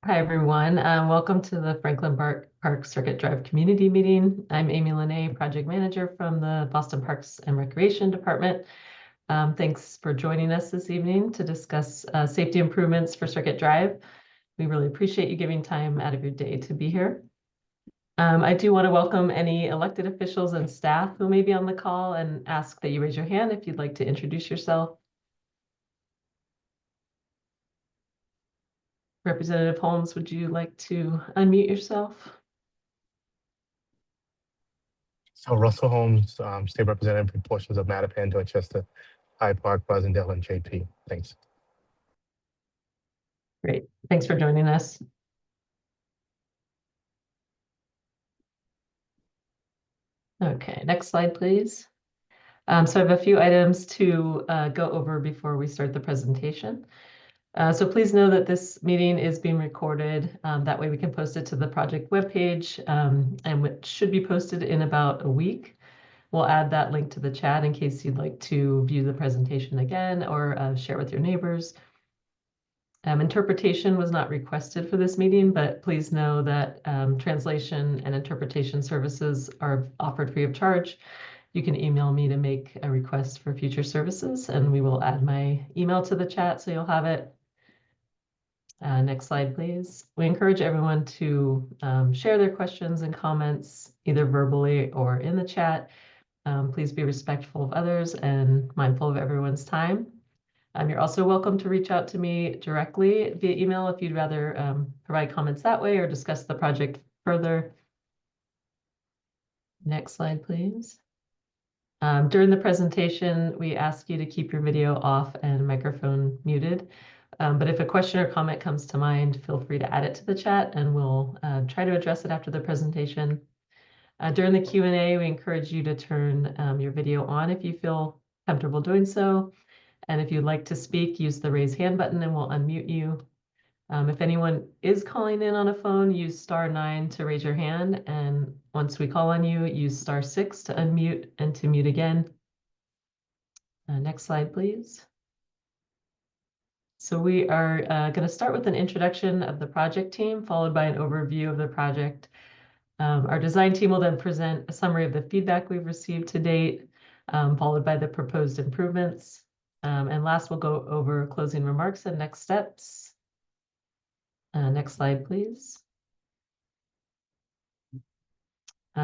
Hi, everyone. Welcome to the Franklin Park Circuit Drive Community Meeting. I'm Amy Linnae, Project Manager from the Boston Parks and Recreation Department. Thanks for joining us this evening to discuss safety improvements for Circuit Drive. We really appreciate you giving time out of your day to be here. I do want to welcome any elected officials and staff who may be on the call and ask that you raise your hand if you'd like to introduce yourself. Representative Holmes, would you like to unmute yourself? So Russell Holmes, State Representative for portions of Mattapan, Dorchester, Hyde Park, Rosendale, and JP. Thanks. Great. Thanks for joining us. Okay, next slide, please. So I have a few items to go over before we start the presentation. So please know that this meeting is being recorded. That way we can post it to the project webpage, and it should be posted in about a week. We'll add that link to the chat in case you'd like to view the presentation again or share with your neighbors. Interpretation was not requested for this meeting, but please know that translation and interpretation services are offered free of charge. You can email me to make a request for future services, and we will add my email to the chat so you'll have it. Next slide, please. We encourage everyone to share their questions and comments either verbally or in the chat. Please be respectful of others and mindful of everyone's time. You're also welcome to reach out to me directly via email if you'd rather provide comments that way or discuss the project further. Next slide, please. During the presentation, we ask you to keep your video off and microphone muted. But if a question or comment comes to mind, feel free to add it to the chat and we'll try to address it after the presentation. During the Q&A, we encourage you to turn your video on if you feel comfortable doing so. And if you'd like to speak, use the raise hand button and we'll unmute you. If anyone is calling in on a phone, use *9 to raise your hand. And once we call on you, use *6 to unmute and to mute again. Next slide, please. So we are going to start with an introduction of the project team, followed by an overview of the project. Our design team will then present a summary of the feedback we've received to date, followed by the proposed improvements. And last, we'll go over closing remarks and next steps. Next slide, please.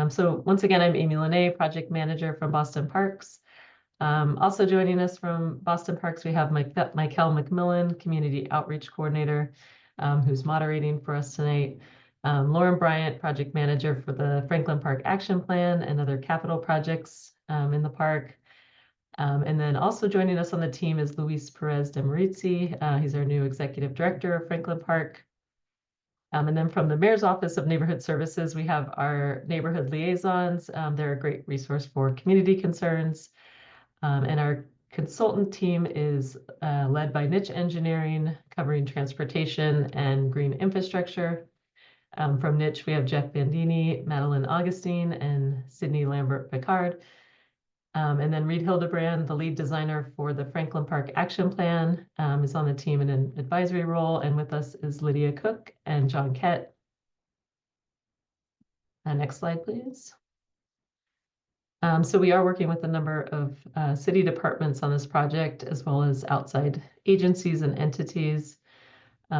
So once again, I'm Amy Linnae, Project Manager from Boston Parks. Also joining us from Boston Parks, we have Michael McMillan, Community Outreach Coordinator, who's moderating for us tonight. Lauren Bryant, Project Manager for the Franklin Park Action Plan and other capital projects in the park. And then also joining us on the team is Luis Perez de Marizzi. He's our new Executive Director of Franklin Park. And then from the Mayor's Office of Neighborhood Services, we have our neighborhood liaisons. They're a great resource for community concerns. And our consultant team is led by Niche Engineering, covering transportation and green infrastructure. From Niche, we have Jeff Bandini, Madeline Augustine, and Sydney Lambert-Picard. And then Reed Hildebrand, the lead designer for the Franklin Park Action Plan, is on the team in an advisory role. And with us is Lydia Cook and John Kett. Next slide, please. So we are working with a number of city departments on this project, as well as outside agencies and entities.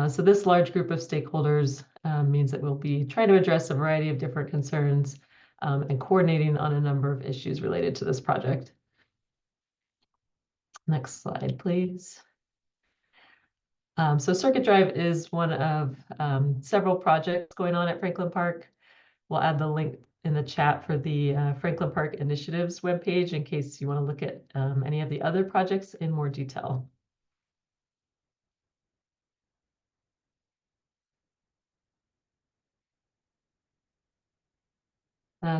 So this large group of stakeholders means that we'll be trying to address a variety of different concerns and coordinating on a number of issues related to this project. Next slide, please. So Circuit Drive is one of several projects going on at Franklin Park. We'll add the link in the chat for the Franklin Park Initiatives webpage in case you want to look at any of the other projects in more detail.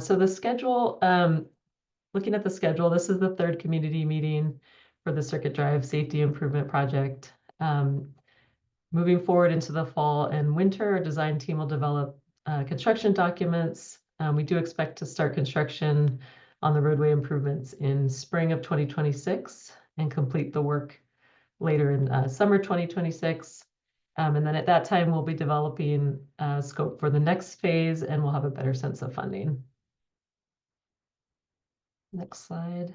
So the schedule, looking at the schedule, this is the third community meeting for the Circuit Drive Safety Improvement Project. Moving forward into the fall and winter, our design team will develop construction documents. We do expect to start construction on the roadway improvements in spring of 2026 and complete the work later in summer 2026. And then at that time, we'll be developing a scope for the next phase, and we'll have a better sense of funding. Next slide.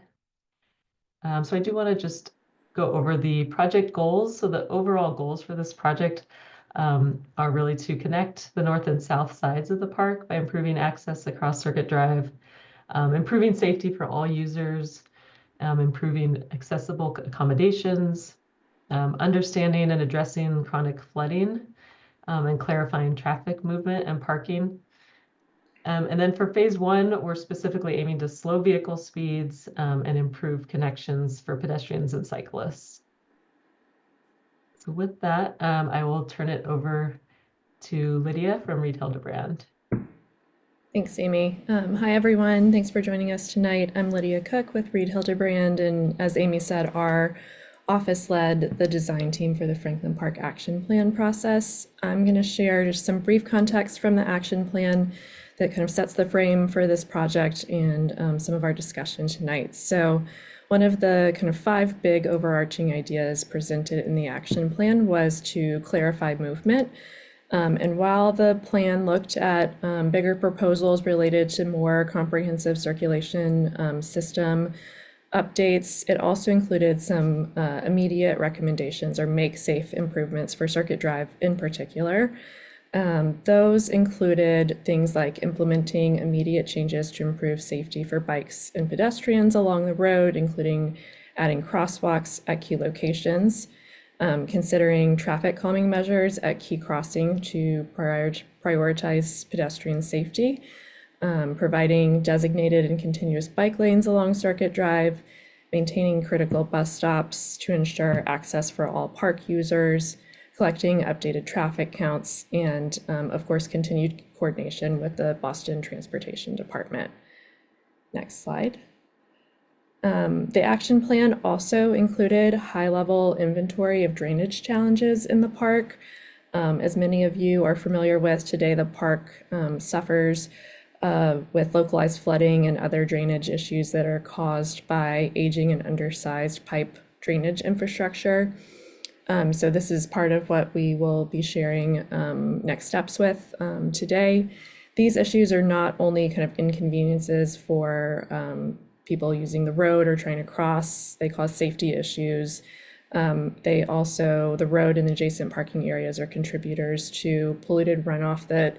So I do want to just go over the project goals. So the overall goals for this project are really to connect the north and south sides of the park by improving access across Circuit Drive, improving safety for all users, improving accessible accommodations, understanding and addressing chronic flooding, and clarifying traffic movement and parking. And then for phase one, we're specifically aiming to slow vehicle speeds and improve connections for pedestrians and cyclists. So with that, I will turn it over to Lydia from Retail to Brand. Thanks, Amy. Hi, everyone. Thanks for joining us tonight. I'm Lydia Cook with Reed Hildebrand, and as Amy said, our office led the design team for the Franklin Park Action Plan process. I'm going to share just some brief context from the action plan that kind of sets the frame for this project and some of our discussion tonight. So one of the kind of 5 big overarching ideas presented in the action plan was to clarify movement. And while the plan looked at bigger proposals related to more comprehensive circulation system updates, it also included some immediate recommendations or make safe improvements for Circuit Drive in particular. Those included things like implementing immediate changes to improve safety for bikes and pedestrians along the road, including adding crosswalks at key locations, considering traffic calming measures at key crossing to prioritize pedestrian safety, providing designated and continuous bike lanes along Circuit Drive, maintaining critical bus stops to ensure access for all park users, collecting updated traffic counts, and of course, continued coordination with the Boston Transportation Department. Next slide. The action plan also included high-level inventory of drainage challenges in the park. As many of you are familiar with today, the park suffers with localized flooding and other drainage issues that are caused by aging and undersized pipe drainage infrastructure. So this is part of what we will be sharing next steps with today. These issues are not only kind of inconveniences for people using the road or trying to cross, they cause safety issues. They also, the road and adjacent parking areas are contributors to polluted runoff that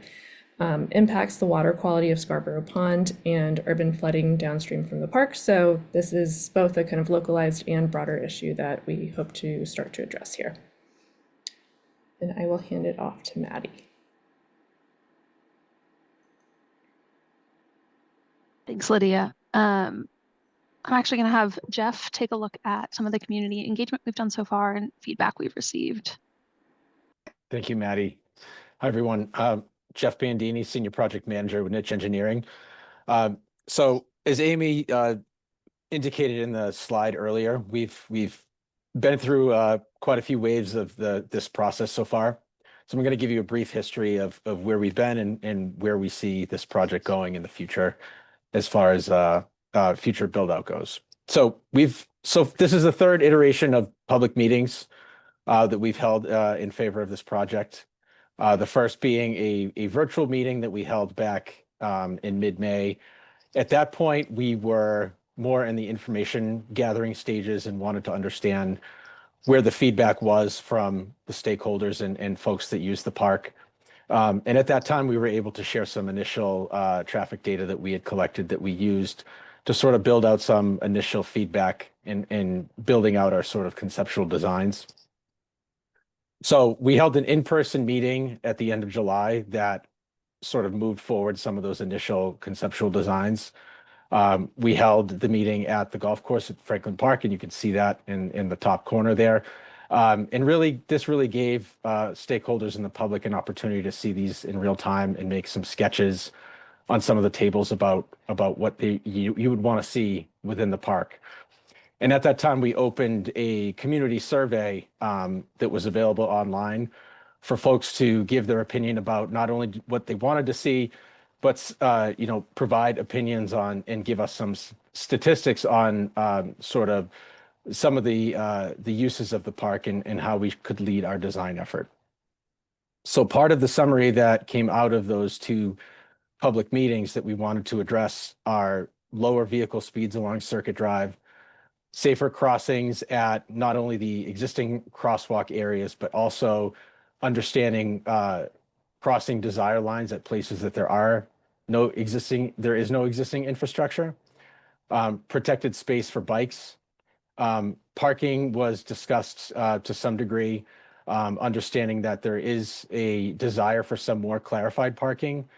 impacts the water quality of Scarborough Pond and urban flooding downstream from the park. So this is both a kind of localized and broader issue that we hope to start to address here. And I will hand it off to Maddie. Thanks, Lydia. I'm actually going to have Jeff take a look at some of the community engagement we've done so far and feedback we've received. Thank you, Maddie. Hi, everyone. Jeff Bandini, Senior Project Manager with Niche Engineering. So as Amy indicated in the slide earlier, we've been through quite a few waves of this process so far. So I'm going to give you a brief history of where we've been and where we see this project going in the future as far as future build out goes. So this is the 3rd iteration of public meetings that we've held in favor of this project. The first being a virtual meeting that we held back in mid-May. At that point, we were more in the information gathering stages and wanted to understand where the feedback was from the stakeholders and folks that use the park. And at that time, we were able to share some initial traffic data that we had collected that we used to sort of build out some initial feedback in building out our sort of conceptual designs. So we held an in-person meeting at the end of July that sort of moved forward some of those initial conceptual designs. We held the meeting at the golf course at Franklin Park, and you can see that in the top corner there. And really, this really gave stakeholders in the public an opportunity to see these in real time and make some sketches on some of the tables about what you would want to see within the park. And at that time, we opened a community survey that was available online for folks to give their opinion about not only what they wanted to see, but provide opinions on and give us some statistics on sort of some of the uses of the park and how we could lead our design effort. So part of the summary that came out of those two public meetings that we wanted to address are lower vehicle speeds along Circuit Drive, safer crossings at not only the existing crosswalk areas, but also understanding crossing desire lines at places that there is no existing infrastructure. Protected space for bikes. Parking was discussed to some degree, understanding that there is a desire for some more clarified parking.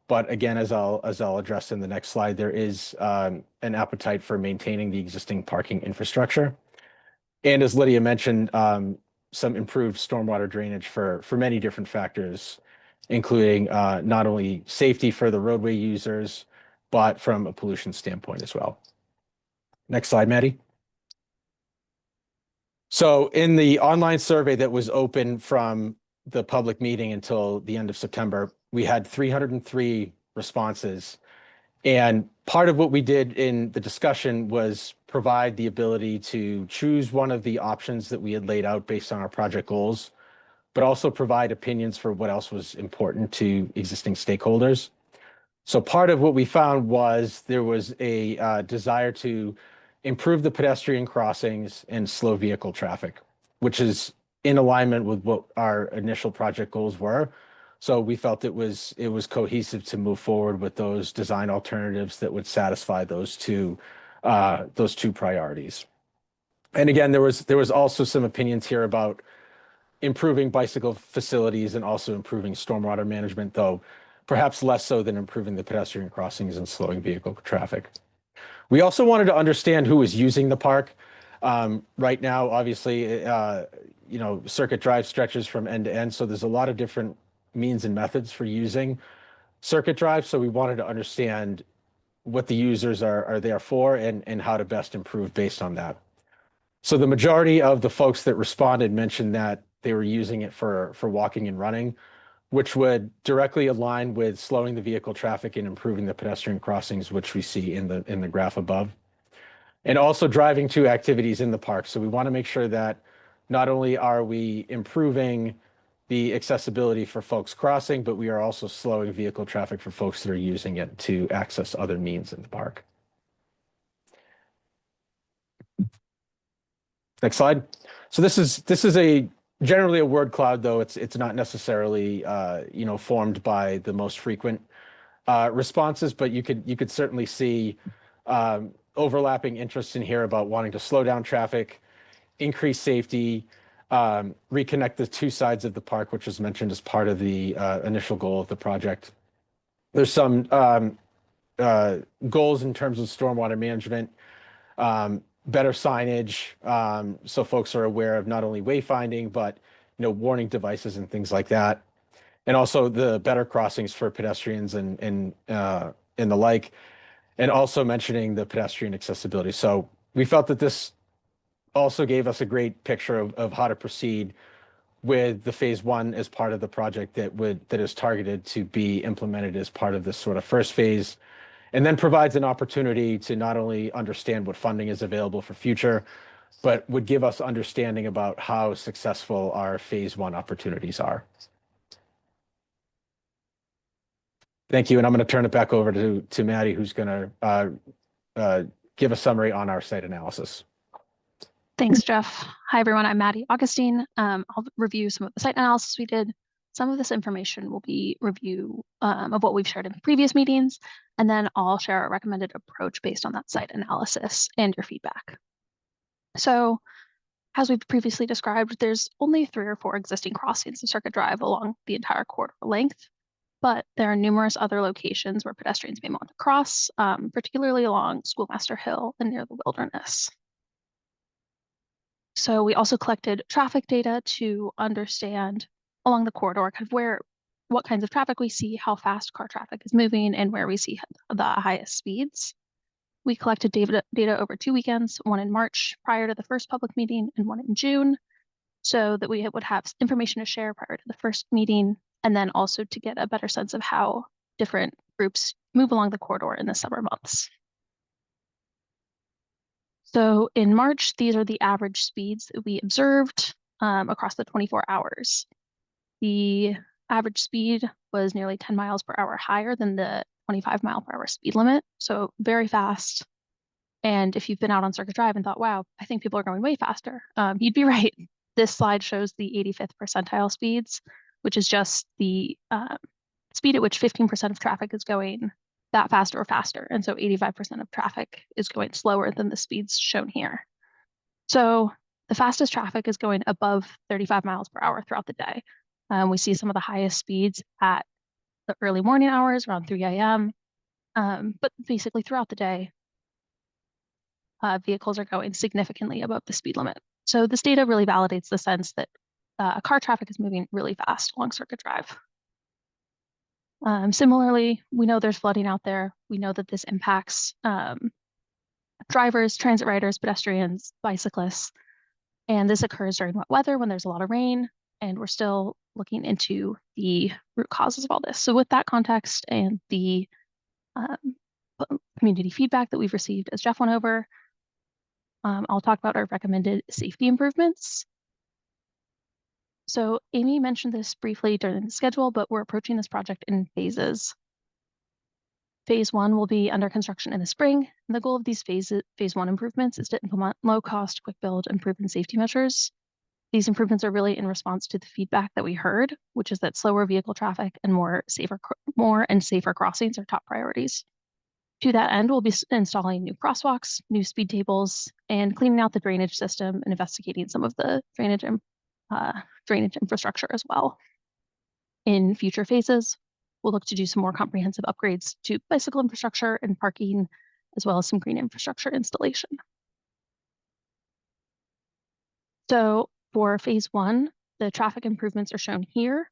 But again, as I'll address in the next slide, there is an appetite for maintaining the existing parking infrastructure. And as Lydia mentioned, some improved stormwater drainage for many different factors, including not only safety for the roadway users, but from a pollution standpoint as well. Next slide, Maddie. So in the online survey that was open from the public meeting until the end of September, we had 303 responses. And part of what we did in the discussion was provide the ability to choose one of the options that we had laid out based on our project goals, but also provide opinions for what else was important to existing stakeholders. So part of what we found was there was a desire to improve the pedestrian crossings and slow vehicle traffic, which is in alignment with what our initial project goals were. So we felt it was cohesive to move forward with those design alternatives that would satisfy those two priorities. And again, there was also some opinions here about improving bicycle facilities and also improving stormwater management, though perhaps less so than improving the pedestrian crossings and slowing vehicle traffic. We also wanted to understand who was using the park. Right now, obviously, Circuit Drive stretches from end to end, so there's a lot of different means and methods for using Circuit Drive. So we wanted to understand what the users are there for and how to best improve based on that. So the majority of the folks that responded mentioned that they were using it for walking and running, which would directly align with slowing the vehicle traffic and improving the pedestrian crossings, which we see in the graph above. And also driving to activities in the park. So we want to make sure that not only are we improving the accessibility for folks crossing, but we are also slowing vehicle traffic for folks that are using it to access other means in the park. Next slide. So this is generally a word cloud, though it's not necessarily formed by the most frequent responses, but you could certainly see overlapping interests in here about wanting to slow down traffic, increase safety, reconnect the two sides of the park, which was mentioned as part of the initial goal of the project. There's some goals in terms of stormwater management, better signage, so folks are aware of not only wayfinding, but warning devices and things like that. And also the better crossings for pedestrians and the like, and also mentioning the pedestrian accessibility. So we felt that this also gave us a great picture of how to proceed with the phase one as part of the project that is targeted to be implemented as part of this sort of first phase, and then provides an opportunity to not only understand what funding is available for future, but would give us understanding about how successful our phase one opportunities are. Thank you, and I'm going to turn it back over to Maddie, who's going to give a summary on our site analysis. Thanks, Jeff. Hi, everyone. I'm Maddie Augustine. I'll review some of the site analysis we did. Some of this information will be review of what we've shared in previous meetings, and then I'll share a recommended approach based on that site analysis and your feedback. So, as we've previously described, there's only 3 or 4 existing crossings of Circuit Drive along the entire corridor length, but there are numerous other locations where pedestrians may want to cross, particularly along Schoolmaster Hill and near the Wilderness. So we also collected traffic data to understand along the corridor kind of what kinds of traffic we see, how fast car traffic is moving, and where we see the highest speeds. We collected data over 2 weekends, one in March prior to the first public meeting and one in June, so that we would have information to share prior to the first meeting, and then also to get a better sense of how different groups move along the corridor in the summer months. So in March, these are the average speeds that we observed across the 24 hours. The average speed was nearly 10 miles per hour higher than the 25-mile-per-hour speed limit. So very fast. And if you've been out on Circuit Drive and thought, wow, I think people are going way faster, you'd be right. This slide shows the 85th percentile speeds, which is just the speed at which 15% of traffic is going that fast or faster. And so 85% of traffic is going slower than the speeds shown here. So the fastest traffic is going above 35 miles per hour throughout the day. We see some of the highest speeds at the early morning hours around 3 a.m. But basically throughout the day, vehicles are going significantly above the speed limit. So this data really validates the sense that car traffic is moving really fast along Circuit Drive. Similarly, we know there's flooding out there. We know that this impacts drivers, transit riders, pedestrians, bicyclists, and this occurs during wet weather when there's a lot of rain, and we're still looking into the root causes of all this. So with that context and the community feedback that we've received, as Jeff went over, I'll talk about our recommended safety improvements. So Amy mentioned this briefly during the schedule, but we're approaching this project in phases. Phase 1 will be under construction in the spring, and the goal of these phase 1 improvements is to implement low-cost, quick-build, and proven safety measures. These improvements are really in response to the feedback that we heard, which is that slower vehicle traffic and more and safer crossings are top priorities. To that end, we'll be installing new crosswalks, new speed tables, and cleaning out the drainage system and investigating some of the drainage infrastructure as well. In future phases, we'll look to do some more comprehensive upgrades to bicycle infrastructure and parking, as well as some green infrastructure installation. So for phase 1, the traffic improvements are shown here.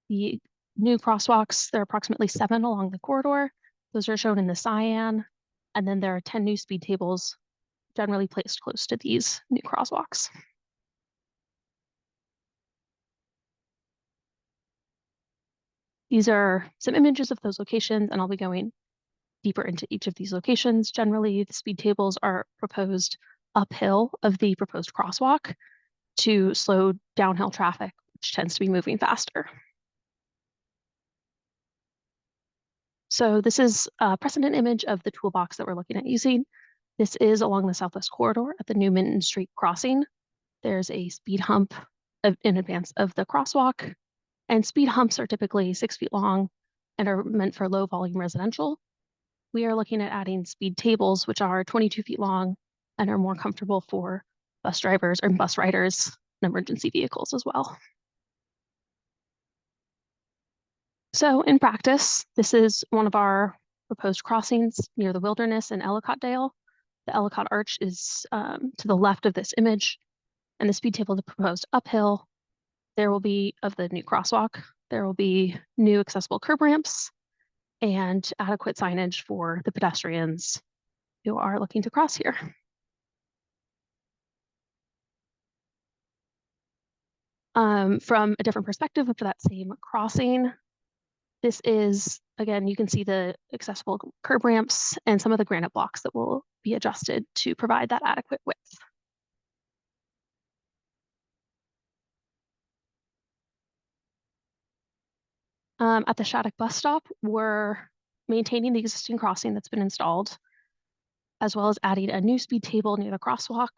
The new crosswalks, there are approximately 7 along the corridor. Those are shown in the cyan, and then there are 10 new speed tables generally placed close to these new crosswalks. These are some images of those locations, and I'll be going deeper into each of these locations. Generally, the speed tables are proposed uphill of the proposed crosswalk to slow downhill traffic, which tends to be moving faster. So this is a precedent image of the toolbox that we're looking at using. This is along the Southwest Corridor at the New Minton Street crossing. There's a speed hump in advance of the crosswalk, and speed humps are typically 6 feet long and are meant for low volume residential. We are looking at adding speed tables, which are 22 feet long and are more comfortable for bus drivers or bus riders and emergency vehicles as well. So in practice, this is one of our proposed crossings near the Wilderness in Ellicott Dale. The Ellicott Arch is to the left of this image, and the speed table is proposed uphill. There will be, of the new crosswalk, there will be new accessible curb ramps and adequate signage for the pedestrians who are looking to cross here. From a different perspective for that same crossing, this is, again, you can see the accessible curb ramps and some of the granite blocks that will be adjusted to provide that adequate width. At the Shattuck bus stop, we're maintaining the existing crossing that's been installed, as well as adding a new speed table near the crosswalk,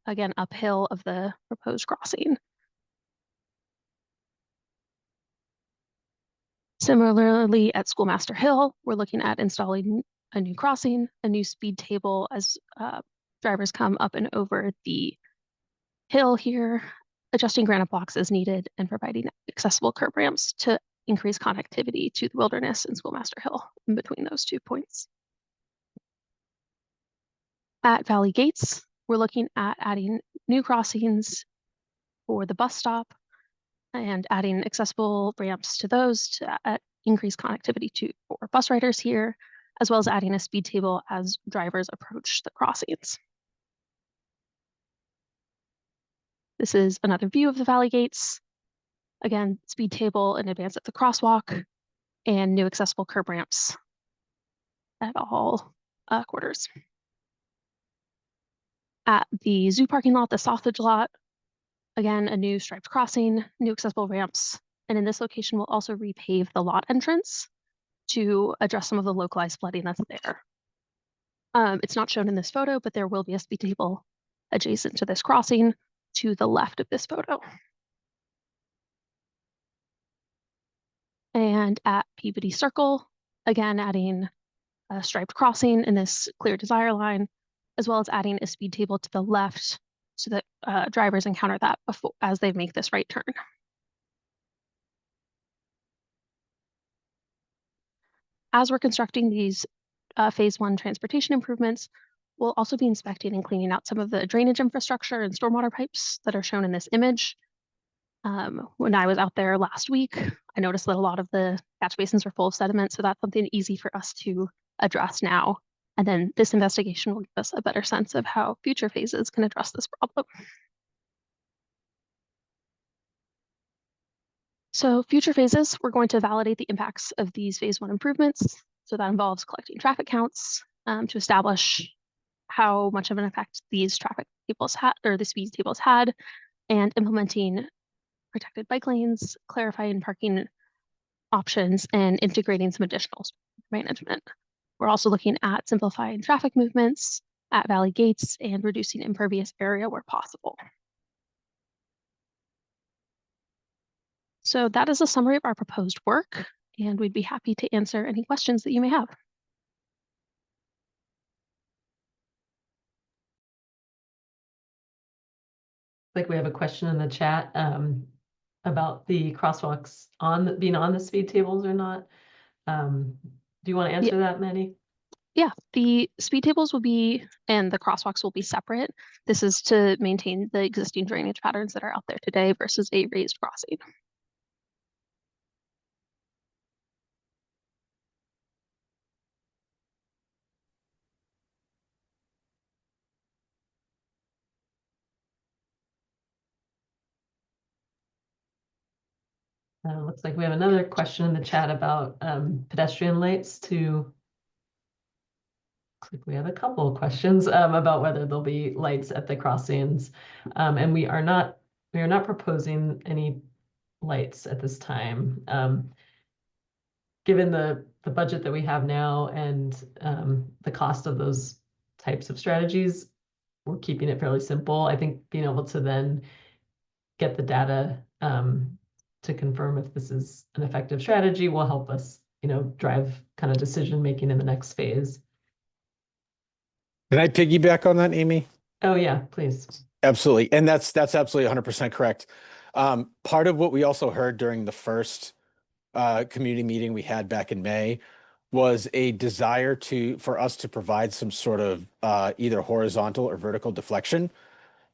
again, uphill of the proposed crossing. Similarly, at Schoolmaster Hill, we're looking at installing a new crossing, a new speed table as drivers come up and over the hill here, adjusting granite blocks as needed, and providing accessible curb ramps to increase connectivity to the Wilderness and Schoolmaster Hill in between those 2 points. At Valley Gates, we're looking at adding new crossings for the bus stop and adding accessible ramps to those to increase connectivity for bus riders here, as well as adding a speed table as drivers approach the crossings. This is another view of the Valley Gates. Again, speed table in advance at the crosswalk and new accessible curb ramps at all quarters. At the zoo parking lot, the sausage lot, again, a new striped crossing, new accessible ramps, And in this location, we'll also repave the lot entrance to address some of the localized flooding that's there. It's not shown in this photo, but there will be a speed table adjacent to this crossing to the left of this photo. And at Peabody Circle, again, adding a striped crossing in this clear desire line, as well as adding a speed table to the left so that drivers encounter that before as they make this right turn. As we're constructing these phase 1 transportation improvements, we'll also be inspecting and cleaning out some of the drainage infrastructure and stormwater pipes that are shown in this image. When I was out there last week, I noticed that a lot of the catch basins were full of sediment, so that's something easy for us to address now. And then this investigation will give us a better sense of how future phases can address this problem. So future phases, we're going to validate the impacts of these phase 1 improvements. So that involves collecting traffic counts to establish how much of an effect these traffic tables had, or the speed tables had, and implementing protected bike lanes, clarifying parking options, and integrating some additional management. We're also looking at simplifying traffic movements at valley gates and reducing impervious area where possible. So that is a summary of our proposed work, and we'd be happy to answer any questions that you may have. Like we have a question in the chat about the crosswalks being on the speed tables or not. Do you want to answer that, Maddie? Yeah, the speed tables will be, and the crosswalks will be separate. This is to maintain the existing drainage patterns that are out there today versus a raised crossing. Looks like we have another question in the chat about pedestrian lights to. Looks like we have a couple of questions about whether there'll be lights at the crossings, and we are not proposing any lights at this time. Given the budget that we have now and the cost of those types of strategies, we're keeping it fairly simple. I think being able to then get the data to confirm if this is an effective strategy will help us, drive kind of decision making in the next phase. Can I piggyback on that, Amy? Oh yeah, please. Absolutely. And that's absolutely 100% correct. Part of what we also heard during the first community meeting we had back in May was a desire for us to provide some sort of either horizontal or vertical deflection,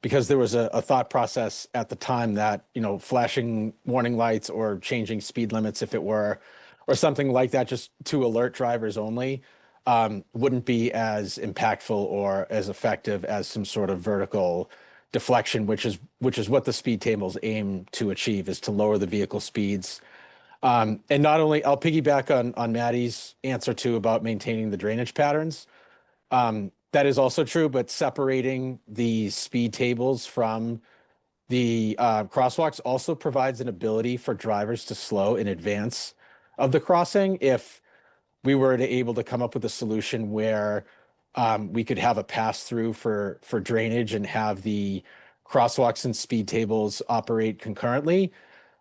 because there was a thought process at the time that, flashing warning lights or changing speed limits, if it were, or something like that, just to alert drivers only, wouldn't be as impactful or as effective as some sort of vertical deflection, which is what the speed tables aim to achieve, is to lower the vehicle speeds. And not only, I'll piggyback on Maddie's answer too about maintaining the drainage patterns. That is also true, but separating the speed tables from the crosswalks also provides an ability for drivers to slow in advance of the crossing. If we were able to come up with a solution where we could have a pass through for drainage and have the crosswalks and speed tables operate concurrently,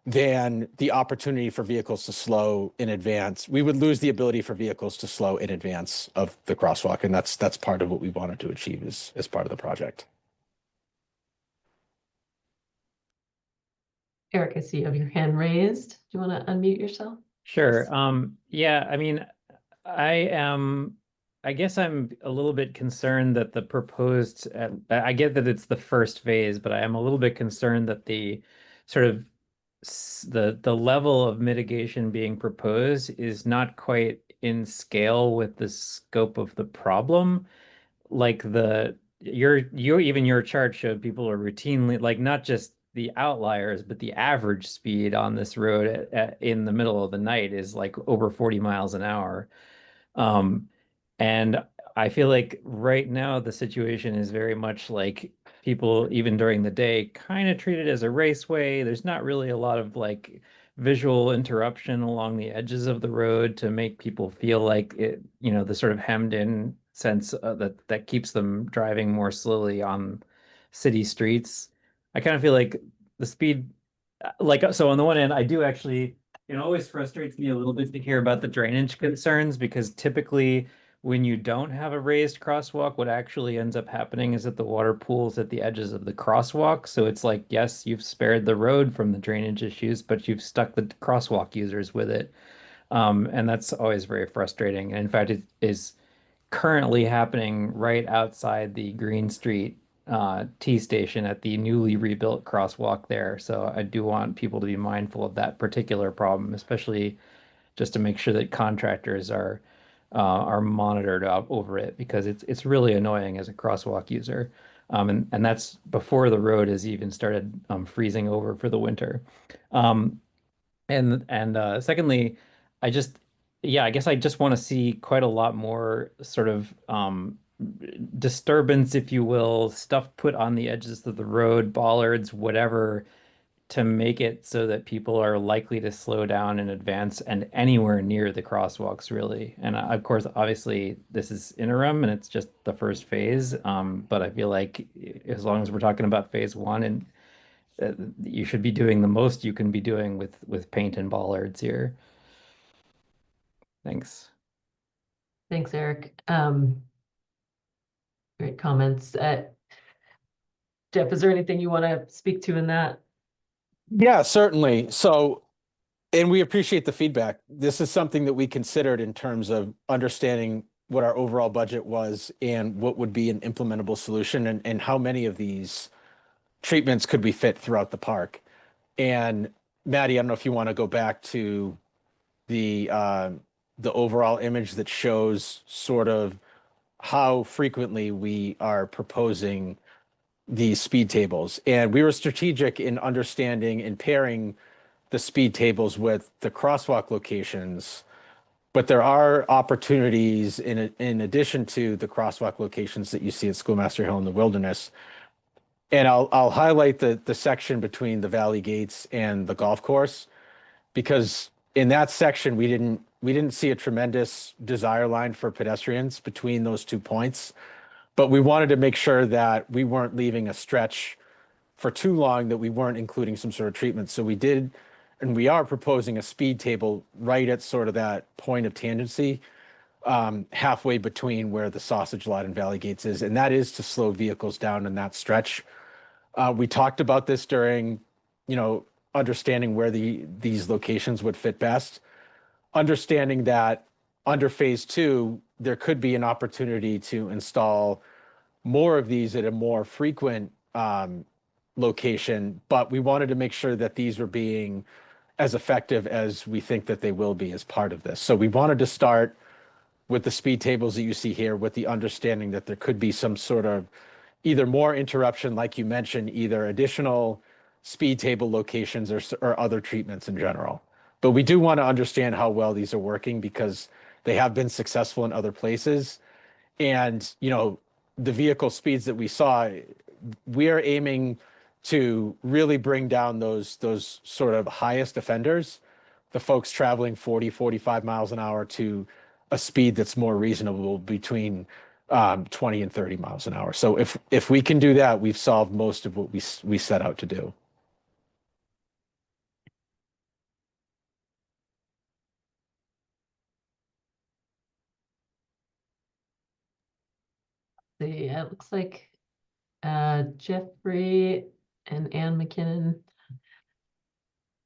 then the opportunity for vehicles to slow in advance, we would lose the ability for vehicles to slow in advance of the crosswalk. And that's part of what we wanted to achieve as part of the project. Eric, I see you have your hand raised. Do you want to unmute yourself? Sure. Yeah, I mean, I guess I'm a little bit concerned that the proposed, I get that it's the first phase, but I am a little bit concerned that the sort of the level of mitigation being proposed is not quite in scale with the scope of the problem. Like even your chart showed people are routinely, like, not just the outliers, but the average speed on this road in the middle of the night is like over 40 miles an hour. And I feel like right now the situation is very much like people, even during the day, kind of treat it as a raceway. There's not really a lot of like visual interruption along the edges of the road to make people feel like it, the sort of hemmed in sense that keeps them driving more slowly on city streets. I kind of feel like the speed, so on the one hand, I do actually, it always frustrates me a little bit to hear about the drainage concerns because typically when you don't have a raised crosswalk, what actually ends up happening is that the water pools at the edges of the crosswalk. So it's like, yes, you've spared the road from the drainage issues, but you've stuck the crosswalk users with it. And that's always very frustrating. And in fact, it is currently happening right outside the Green Street T station at the newly rebuilt crosswalk there. So I do want people to be mindful of that particular problem, especially just to make sure that contractors are monitored out over it because it's really annoying as a crosswalk user. And that's before the road has even started freezing over for the winter. And secondly, I just yeah, I guess I just want to see quite a lot more sort of disturbance, if you will, stuff put on the edges of the road, bollards, whatever, to make it so that people are likely to slow down in advance and anywhere near the crosswalks, really. And of course, obviously, this is interim and it's just the first phase. But I feel like as long as we're talking about phase one, and you should be doing the most you can be doing with paint and bollards here. Thanks. Thanks, Eric. Great comments. Jeff, is there anything you want to speak to in that? Yeah, certainly. So, and we appreciate the feedback. This is something that we considered in terms of understanding what our overall budget was and what would be an implementable solution and how many of these treatments could we fit throughout the park. And Maddie, I don't know if you want to go back to the overall image that shows sort of how frequently we are proposing these speed tables. And we were strategic in understanding and pairing the speed tables with the crosswalk locations. But there are opportunities in addition to the crosswalk locations that you see at Schoolmaster Hill in the Wilderness. And I'll highlight the section between the Valley Gates and the golf course, because in that section we didn't see a tremendous desire line for pedestrians between those 2 points. But we wanted to make sure that we weren't leaving a stretch for too long that we weren't including some sort of treatment. So we did, and we are proposing a speed table right at sort of that point of tangency, halfway between where the sausage lot and Valley Gates is, and that is to slow vehicles down in that stretch. We talked about this during, understanding where these locations would fit best, understanding that under phase two, there could be an opportunity to install more of these at a more frequent location, but we wanted to make sure that these were being as effective as we think that they will be as part of this. So we wanted to start with the speed tables that you see here, with the understanding that there could be some sort of either more interruption, like you mentioned, either additional speed table locations or other treatments in general. But we do want to understand how well these are working because they have been successful in other places. And, the vehicle speeds that we saw, we are aiming to really bring down those sort of highest offenders, the folks traveling 40, 45 miles an hour, to a speed that's more reasonable between 20 and 30 miles an hour. So if we can do that, we've solved most of what we set out to do. See, it looks like Jeffrey and Ann McKinnon.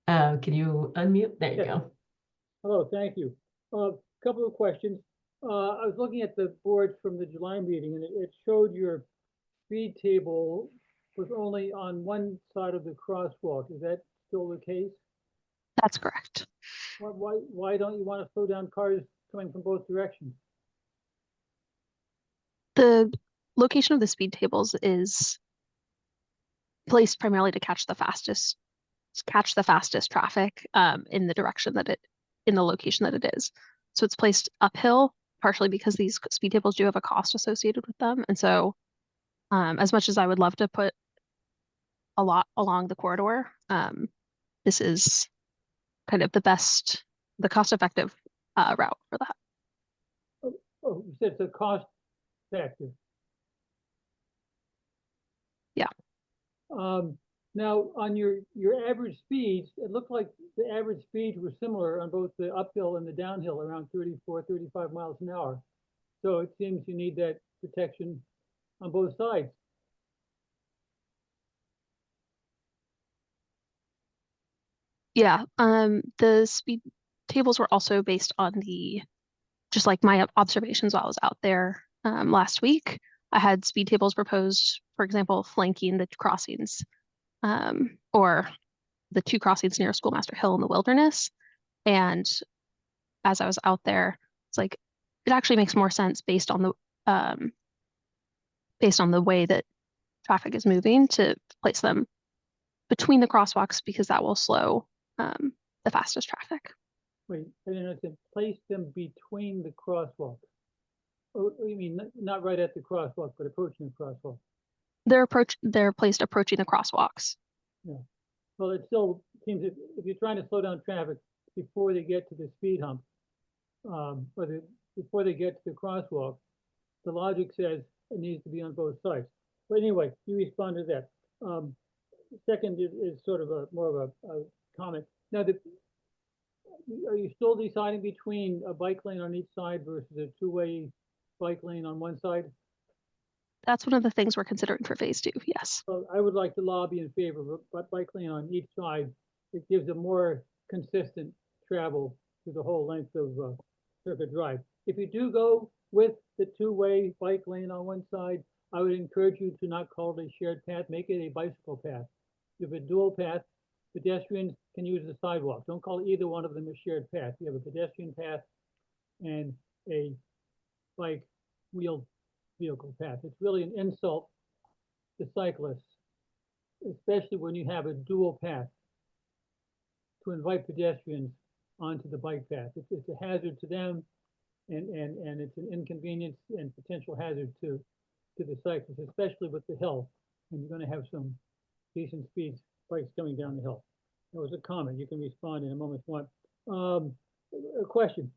Can you unmute? There you Yes. go. Hello, thank you. Couple of questions. I was looking at the board from the July meeting and it showed your speed table was only on one side of the crosswalk. Is that still the case? That's correct. Why don't you want to slow down cars coming from both directions? The location of the speed tables is placed primarily to catch the fastest traffic in the direction in the location that it is. So it's placed uphill, partially because these speed tables do have a cost associated with them. And so As much as I would love to put a lot along the corridor, this is kind of the cost-effective route for that. Oh, you said it's a cost factor. Yeah. Now, on your average speeds, it looked like the average speeds were similar on both the uphill and the downhill, around 34, 35 miles an hour. So it seems you need that protection on both sides. Yeah, the speed tables were also based on just like my observations while I was out there last week. I had speed tables proposed, for example, flanking the crossings or the 2 crossings near Schoolmaster Hill in the wilderness. And as I was out there, it's like it actually makes more sense based on the way that traffic is moving to place them between the crosswalks because that will slow the fastest traffic. Wait, I didn't understand. Place them between the crosswalks. Oh, you mean not right at the crosswalk, but approaching the crosswalk? They're placed approaching the crosswalks. Yeah. Well, it still seems if you're trying to slow down traffic before they get to the speed hump, before they get to the crosswalk, the logic says it needs to be on both sides. But anyway, you respond to that. Second is sort of more of a comment. Now, are you still deciding between a bike lane on each side versus a two-way bike lane on one side? That's one of the things we're considering for phase 2, yes. Well, I would like to lobby in favor of a bike lane on each side. It gives a more consistent travel through the whole length of Circuit Drive. If you do go with the two-way bike lane on one side, I would encourage you to not call it a shared path, make it a bicycle path. If a dual path, pedestrians can use the sidewalk. Don't call either one of them a shared path. You have a pedestrian path and a bike wheeled vehicle path. It's really an insult to cyclists, especially when you have a dual path, to invite pedestrians onto the bike path. It's a hazard to them, and it's an inconvenience and potential hazard to the cyclists, especially with the hill. And you're going to have some decent speed bikes coming down the hill. That was a comment. You can respond in a moment if you want. A question.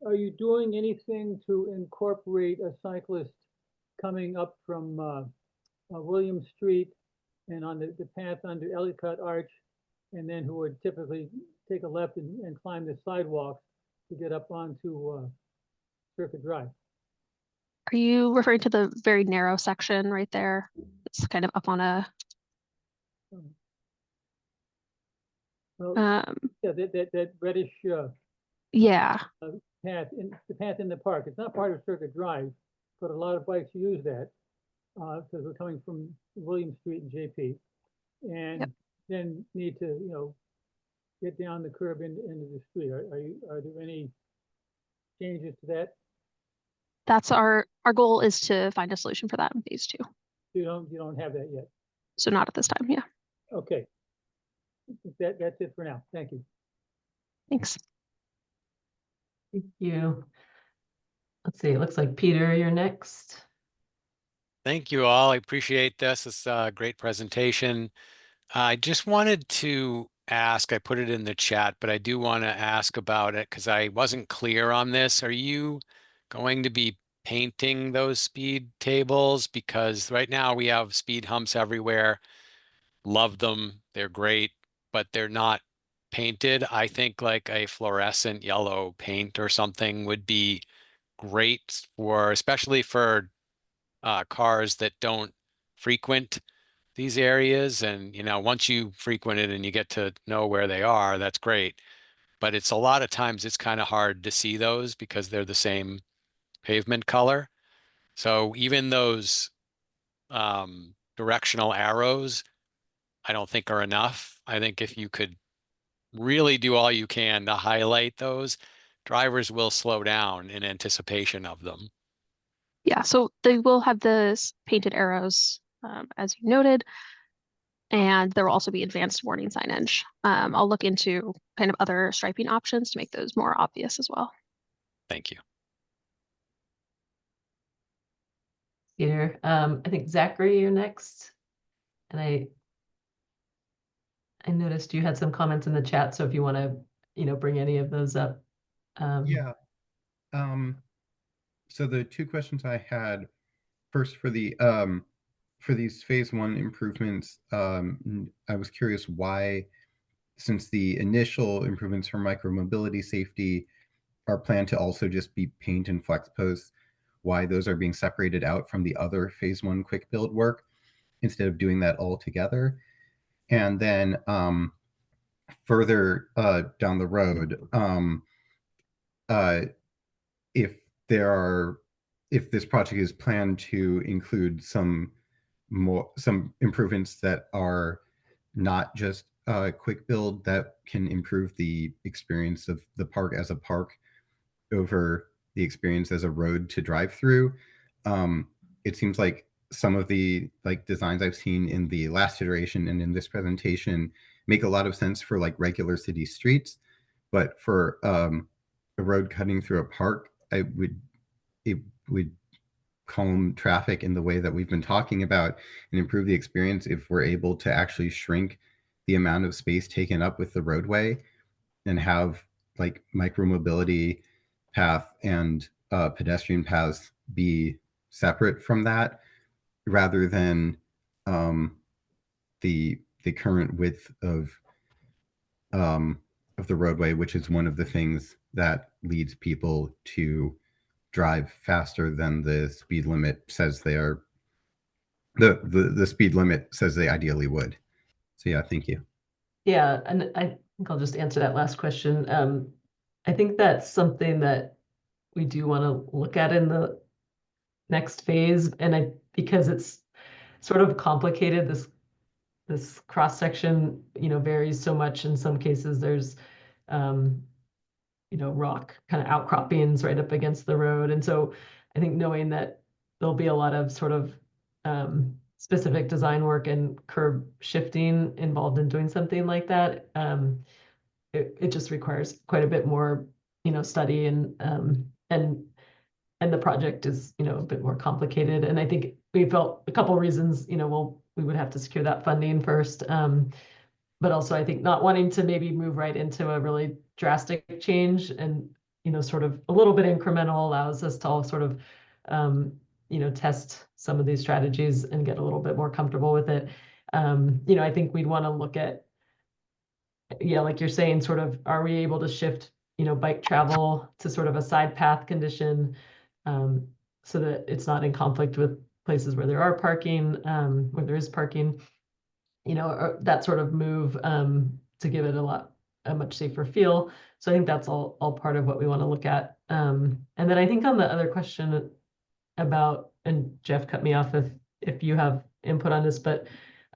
Are you doing anything to incorporate a cyclist coming up from William Street and on the path under Ellicott Arch, and then who would typically take a left and climb the sidewalks to get up onto Circuit Drive? Are you referring to the very narrow section right there? It's kind of up on a Well, yeah, that reddish yeah. path in the park. It's not part of Circuit Drive, but a lot of bikes use that because we're coming from William Street and JP, and then need to get down the curb into the street. Are there any changes to that? That's our goal is to find a solution for that in phase 2. You don't have that yet. So not at this time, yeah. Okay. That's it for now. Thank you. Thanks. Thank you. Let's see, it looks like Peter, you're next. Thank you all. I appreciate this. It's a great presentation. I just wanted to ask, I put it in the chat, but I do want to ask about it because I wasn't clear on this. Are you going to be painting those speed tables? Because right now we have speed humps everywhere. Love them. They're great, but they're not painted. I think like a fluorescent yellow paint or something would be great for, especially for cars that don't frequent these areas. And, once you frequent it and you get to know where they are, that's great. But it's a lot of times it's kind of hard to see those because they're the same pavement color. So even those directional arrows, I don't think are enough. I think if you could really do all you can to highlight those, drivers will slow down in anticipation of them. Yeah, so they will have the painted arrows, as you noted, and there will also be advanced warning signage. I'll look into kind of other striping options to make those more obvious as well. Thank you. Peter. I think Zachary, you're next. And I noticed you had some comments in the chat, so if you want to, bring any of those up. Yeah. So the two questions I had, first for these phase one improvements, I was curious why, since the initial improvements for micromobility safety are planned to also just be paint and flex posts, why those are being separated out from the other phase one quick build work instead of doing that all together. And then further down the road, if this project is planned to include some improvements that are not just quick build that can improve the experience of the park as a park over the experience as a road to drive through. It seems like some of the designs I've seen in the last iteration and in this presentation make a lot of sense for regular city streets, but for a road cutting through a park, it would calm traffic in the way that we've been talking about and improve the experience if we're able to actually shrink the amount of space taken up with the roadway and have micromobility path and pedestrian paths be separate from that, rather than the current width of the roadway, which is one of the things that leads people to drive faster than the speed limit says they are. The speed limit says they ideally would. So yeah, thank you. Yeah, and I think I'll just answer that last question. I think that's something that we do want to look at in the next phase, and because it's sort of complicated, this cross section, varies so much. In some cases, there's rock kind of outcroppings right up against the road, and so I think knowing that there'll be a lot of sort of specific design work and curb shifting involved in doing something like that, it just requires quite a bit more, study and the project is, a bit more complicated. And I think we felt a couple reasons, we would have to secure that funding first. But also I think not wanting to maybe move right into a really drastic change and, sort of a little bit incremental allows us to all sort of, test some of these strategies and get a little bit more comfortable with it. I think we'd want to look at, like you're saying, sort of, are we able to shift, bike travel to sort of a side path condition, so that it's not in conflict with places where there are parking, where there is parking, or that sort of move, to give it a much safer feel. So I think that's all part of what we want to look at. And then I think on the other question about, and Jeff cut me off if you have input on this, but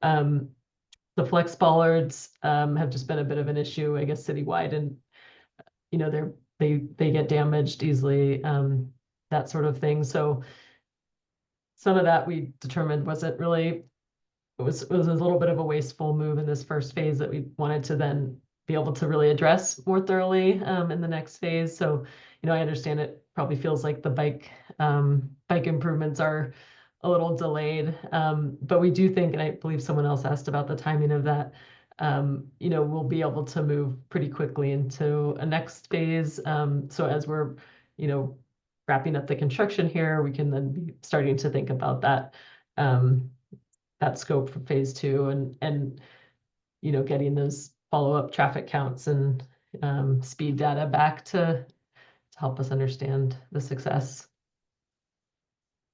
the flex bollards have just been a bit of an issue, I guess, citywide, and they get damaged easily, that sort of thing. So some of that we determined wasn't really, it was a little bit of a wasteful move in this first phase that we wanted to then be able to really address more thoroughly in the next phase. So, I understand it probably feels like the bike improvements are a little delayed, but we do think, and I believe someone else asked about the timing of that, we'll be able to move pretty quickly into a next phase. So as we're, wrapping up the construction here, we can then be starting to think about that scope for phase two and getting those follow-up traffic counts and speed data back to help us understand the success.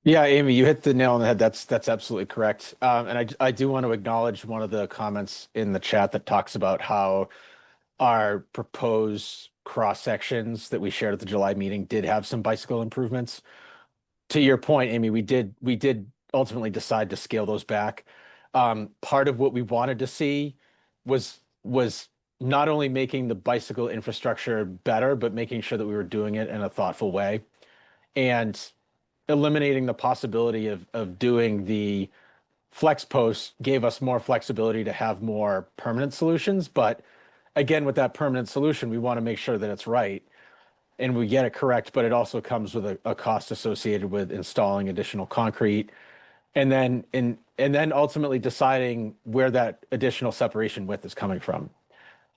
Yeah, Amy, you hit the nail on the head. That's absolutely correct. And I do want to acknowledge one of the comments in the chat that talks about how our proposed cross sections that we shared at the July meeting did have some bicycle improvements. To your point, Amy, we did ultimately decide to scale those back. Part of what we wanted to see was not only making the bicycle infrastructure better, but making sure that we were doing it in a thoughtful way and eliminating the possibility of doing the flex posts gave us more flexibility to have more permanent solutions. But again, with that permanent solution, we want to make sure that it's right. and we get it correct, but it also comes with a cost associated with installing additional concrete. And then ultimately deciding where that additional separation width is coming from.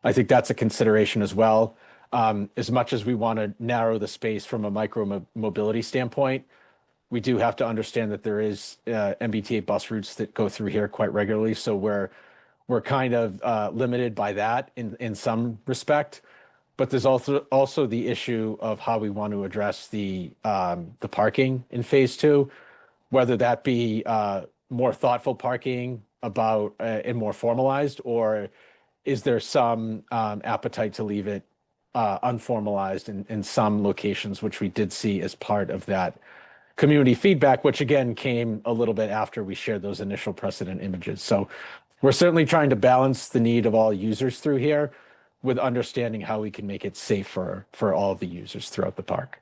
I think that's a consideration as well. As much as we want to narrow the space from a micro mobility standpoint, we do have to understand that there is MBTA bus routes that go through here quite regularly. So we're kind of limited by that in some respect. But there's also the issue of how we want to address the parking in phase two, whether that be more thoughtful parking about and more formalized, or is there some appetite to leave it unformalized in some locations, which we did see as part of that community feedback, which again came a little bit after we shared those initial precedent images. So we're certainly trying to balance the need of all users through here with understanding how we can make it safe for all of the users throughout the park.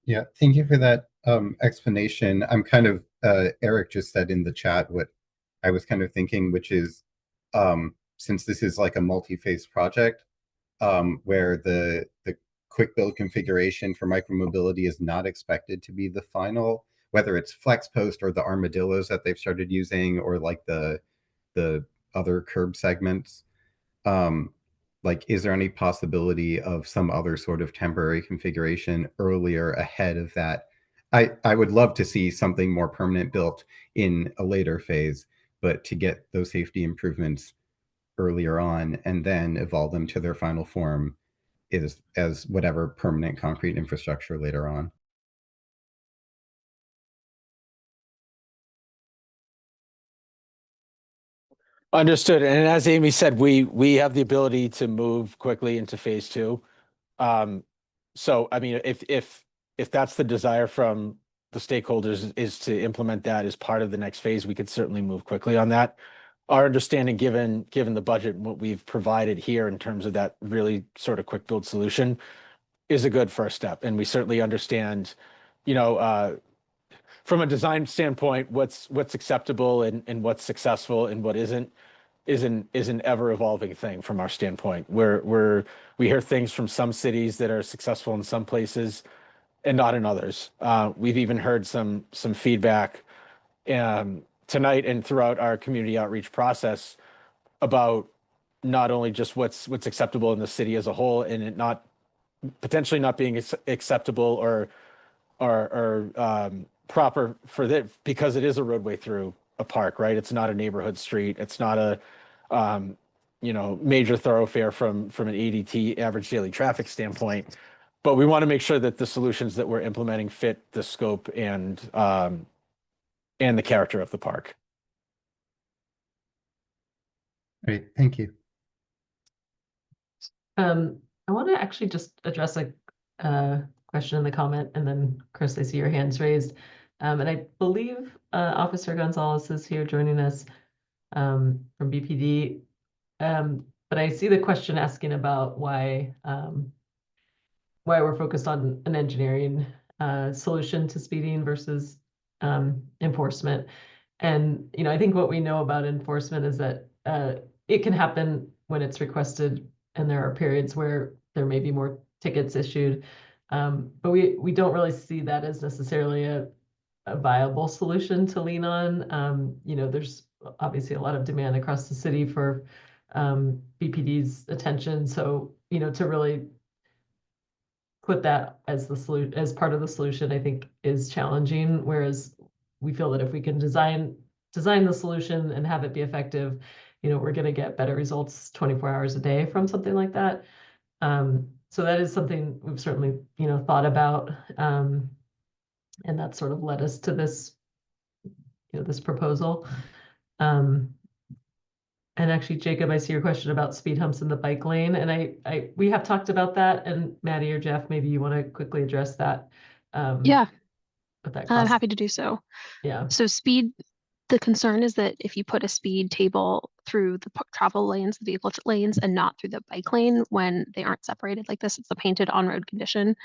Yeah, thank you for that explanation. I'm kind of, Eric just said in the chat what I was kind of thinking, which is since this is like a multi-phase project where the quick build configuration for micromobility is not expected to be the final, whether it's flex post or the armadillos that they've started using, or like the other curb segments. Like, is there any possibility of some other sort of temporary configuration earlier ahead of that? I would love to see something more permanent built in a later phase, but to get those safety improvements earlier on and then evolve them to their final form is as whatever permanent concrete infrastructure later on. Understood. And as Amy said, we have the ability to move quickly into phase two. So I mean, if that's the desire from the stakeholders is to implement that as part of the next phase, we could certainly move quickly on that. Our understanding, given the budget and what we've provided here in terms of that really sort of quick build solution, is a good first step. And we certainly understand, you know, from a design standpoint, what's acceptable and what's successful and what isn't is an ever evolving thing from our standpoint. We hear things from some cities that are successful in some places and not in others. We've even heard some feedback tonight and throughout our community outreach process about not only just what's acceptable in the city as a whole, and it not potentially not being acceptable or proper for that, because it is a roadway through a park, right? It's not a neighborhood street. It's not a major thoroughfare from an ADT, average daily traffic standpoint. But we want to make sure that the solutions that we're implementing fit the scope and the character of the park. Great, thank you. I want to actually just address a question in the comment, and then Chris, I see your hands raised. And I believe Officer Gonzalez is here joining us from BPD. But I see the question asking about why we're focused on an engineering solution to speeding versus enforcement. And I think what we know about enforcement is that it can happen when it's requested, and there are periods where there may be more tickets issued. But we don't really see that as necessarily a viable solution to lean on. There's obviously a lot of demand across the city for BPD's attention. So, to really put that as the solution, as part of the solution, I think is challenging. Whereas we feel that if we can design the solution and have it be effective, we're going to get better results 24 hours a day from something like that. So that is something we've certainly, thought about. And that sort of led us to this, this proposal. And actually, Jacob, I see your question about speed humps in the bike lane, and we have talked about that. And Maddie or Jeff, maybe you want to quickly address that. Yeah, With that I'm cost. happy to do so. Yeah. So speed The concern is that if you put a speed table through the travel lanes, the vehicle lanes, and not through the bike lane when they aren't separated like this, it's a painted on-road condition.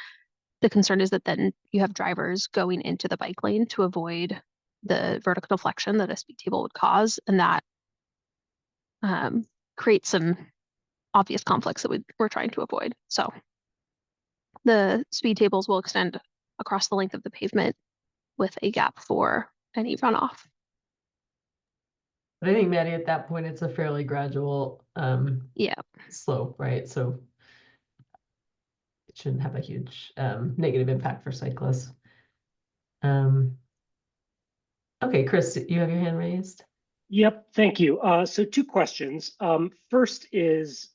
The concern is that then you have drivers going into the bike lane to avoid the vertical deflection that a speed table would cause, and that creates some obvious conflicts that we're trying to avoid. So the speed tables will extend across the length of the pavement with a gap for any runoff. But I think, Maddie, at that point, it's a fairly gradual Yeah. slope, right? So it shouldn't have a huge negative impact for cyclists. Okay, Chris, you have your hand raised. Yep, thank you. So two questions. First is,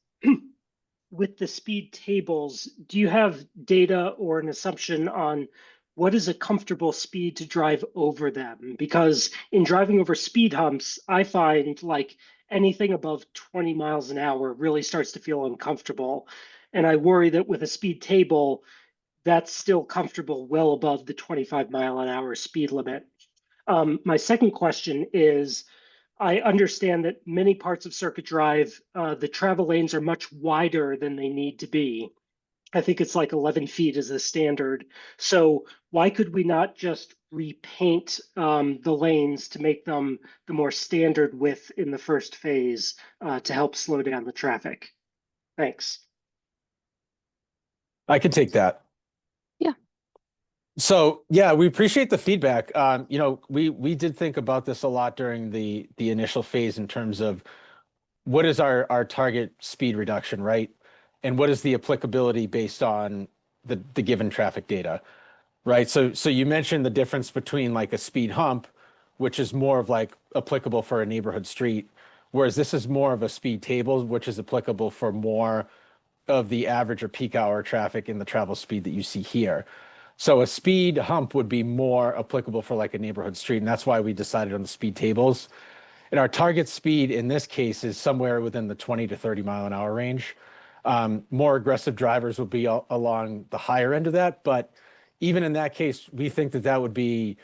with the speed tables, do you have data or an assumption on what is a comfortable speed to drive over them? Because in driving over speed humps, I find like anything above 20 miles an hour really starts to feel uncomfortable. And I worry that with a speed table, that's still comfortable well above the 25-mile-an-hour speed limit. My second question is, I understand that many parts of Circuit Drive, the travel lanes are much wider than they need to be. I think it's like 11 feet is the standard. So why could we not just repaint the lanes to make them the more standard width in the first phase to help slow down the traffic? Thanks. I can take that. Yeah. So yeah, we appreciate the feedback. You know, we did think about this a lot during the initial phase in terms of what is our target speed reduction, right? And what is the applicability based on the given traffic data, right? So you mentioned the difference between like a speed hump, which is more of like applicable for a neighborhood street, whereas this is more of a speed table, which is applicable for more of the average or peak hour traffic in the travel speed that you see here. So a speed hump would be more applicable for like a neighborhood street, and that's why we decided on the speed tables. And our target speed in this case is somewhere within the 20 to 30 mile an hour range. More aggressive drivers would be along the higher end of that, but even in that case, we think that would be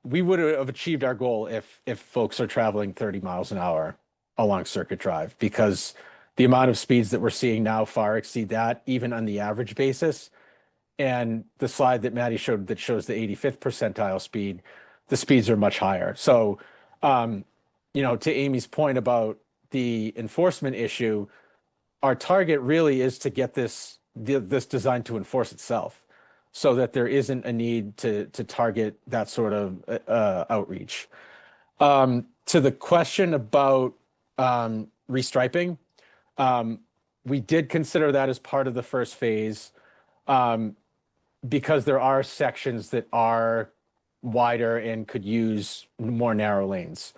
we would have achieved our goal if folks are traveling 30 miles an hour along Circuit Drive, because the amount of speeds that we're seeing now far exceed that, even on the average basis. And the slide that Maddie showed that shows the 85th percentile speed, the speeds are much higher. So, you know, to Amy's point about the enforcement issue, our target really is to get this design to enforce itself, so that there isn't a need to target that sort of outreach. To the question about restriping, we did consider that as part of the first phase, because there are sections that are wider and could use more narrow lanes.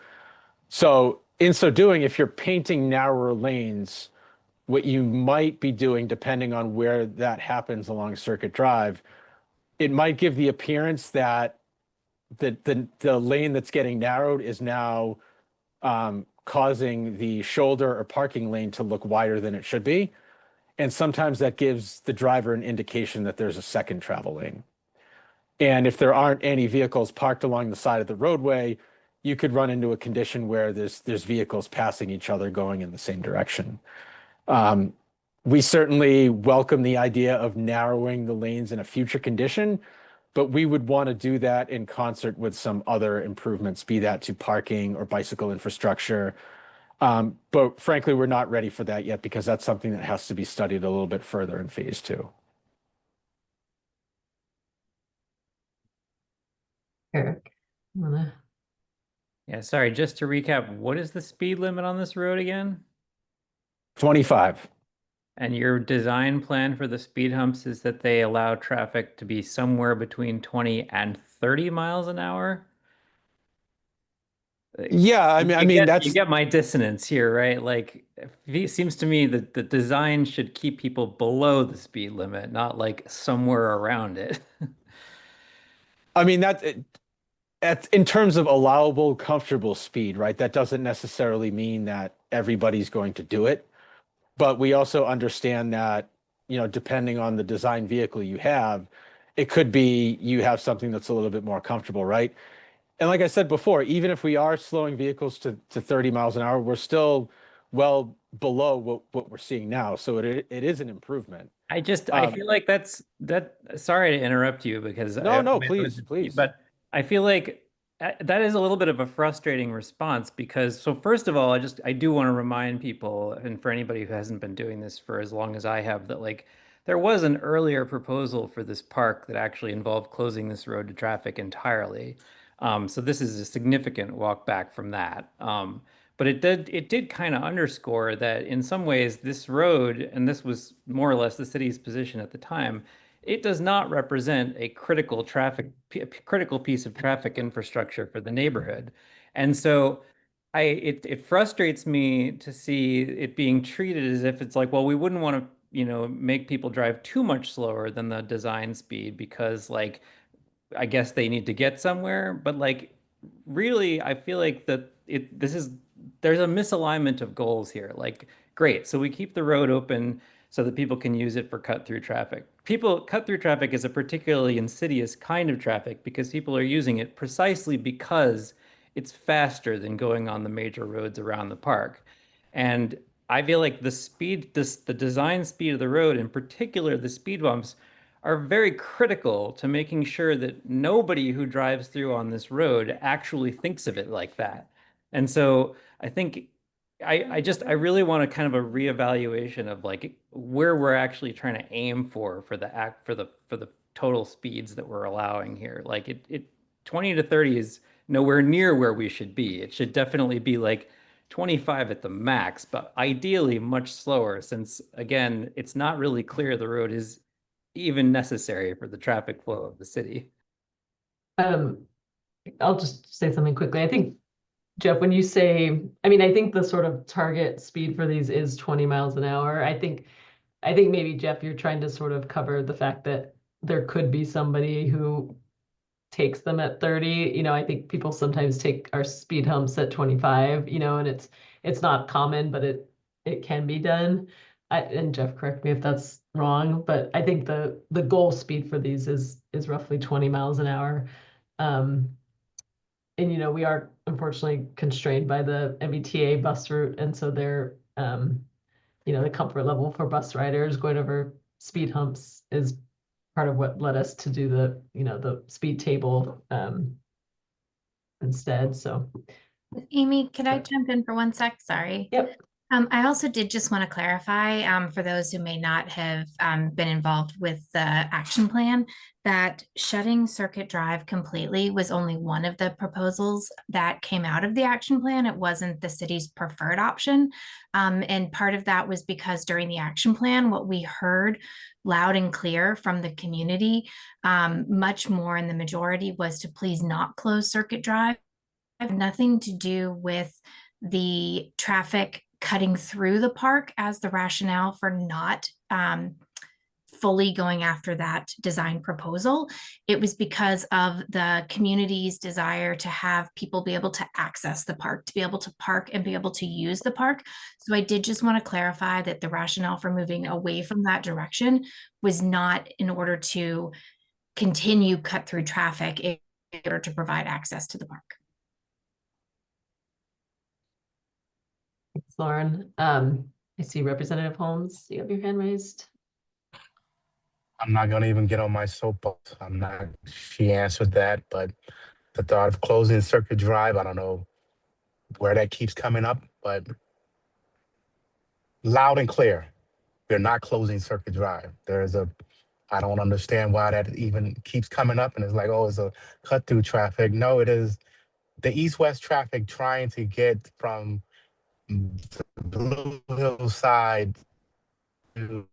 So in so doing, if you're painting narrower lanes, what you might be doing, depending on where that happens along Circuit Drive, it might give the appearance that the lane that's getting narrowed is now causing the shoulder or parking lane to look wider than it should be. And sometimes that gives the driver an indication that there's a second travel lane. And if there aren't any vehicles parked along the side of the roadway, you could run into a condition where there's vehicles passing each other going in the same direction. We certainly welcome the idea of narrowing the lanes in a future condition, but we would want to do that in concert with some other improvements, be that to parking or bicycle infrastructure. But frankly, we're not ready for that yet, because that's something that has to be studied a little bit further in phase 2. Eric, you wanna? Yeah, sorry, just to recap, what is the speed limit on this road again? 25. And your design plan for the speed humps is that they allow traffic to be somewhere between 20 and 30 miles an hour? Yeah, I mean that's you get my dissonance here, right? Like, it seems to me that the design should keep people below the speed limit, not like somewhere around it. I mean in terms of allowable, comfortable speed, right? That doesn't necessarily mean that everybody's going to do it, but we also understand that, you know, depending on the design vehicle you have, it could be you have something that's a little bit more comfortable, right? And like I said before, even if we are slowing vehicles to 30 miles an hour, we're still well below what we're seeing now. So it is an improvement. I Um, feel like sorry to interrupt you because no, maybe it was please, just me, please. but I feel like that is a little bit of a frustrating response because, so first of all, I do want to remind people, and for anybody who hasn't been doing this for as long as I have, that like there was an earlier proposal for this park that actually involved closing this road to traffic entirely. So this is a significant walk back from that. But it did kind of underscore that in some ways this road, and this was more or less the city's position at the time, it does not represent a critical piece of traffic infrastructure for the neighborhood. And so it frustrates me to see it being treated as if it's like, well, we wouldn't want to, make people drive too much slower than the design speed because like I guess they need to get somewhere, but like really I feel like there's a misalignment of goals here. Like great, so we keep the road open so that people can use it for cut through traffic. People cut through traffic is a particularly insidious kind of traffic because people are using it precisely because it's faster than going on the major roads around the park. And I feel like the design speed of the road, in particular the speed bumps, are very critical to making sure that nobody who drives through on this road actually thinks of it like that. And so I think I really want a kind of a reevaluation of like where we're actually trying to aim for the total speeds that we're allowing here. Like it 20 to 30 is nowhere near where we should be. It should definitely be like 25 at the max, but ideally much slower since again, it's not really clear the road is even necessary for the traffic flow of the city. Um, I'll just say something quickly. I think, Jeff, when you say, I mean, I think the sort of target speed for these is 20 miles an hour. I think maybe, Jeff, you're trying to sort of cover the fact that there could be somebody who takes them at 30. I think people sometimes take our speed humps at 25, and it's not common, but it can be done. And Jeff, correct me if that's wrong, but I think the goal speed for these is roughly 20 miles an hour. Um, and we are unfortunately constrained by the MBTA bus route, and so they're the comfort level for bus riders going over speed humps is part of what led us to do the speed table instead. So Amy, could I jump in for 1 sec? Sorry. yep. I also did just want to clarify, for those who may not have been involved with the action plan, that shutting Circuit Drive completely was only one of the proposals that came out of the action plan. It wasn't the city's preferred option. And part of that was because during the action plan, what we heard loud and clear from the community, much more in the majority, was to please not close Circuit Drive. Nothing to do with the traffic cutting through the park as the rationale for not fully going after that design proposal. It was because of the community's desire to have people be able to access the park, to be able to park and be able to use the park. So I did just want to clarify that the rationale for moving away from that direction was not in order to continue cut through traffic in order to provide access to the park. Thanks, Lauren. I see Representative Holmes. You have your hand raised. I'm not gonna even get on my soapbox. I'm not, she answered that, but the thought of closing Circuit Drive, I don't know where that keeps coming up, but loud and clear, we're not closing Circuit Drive. I don't understand why that even keeps coming up and it's like, oh, it's a cut through traffic. No, it is the east-west traffic trying to get from the Blue Hill side to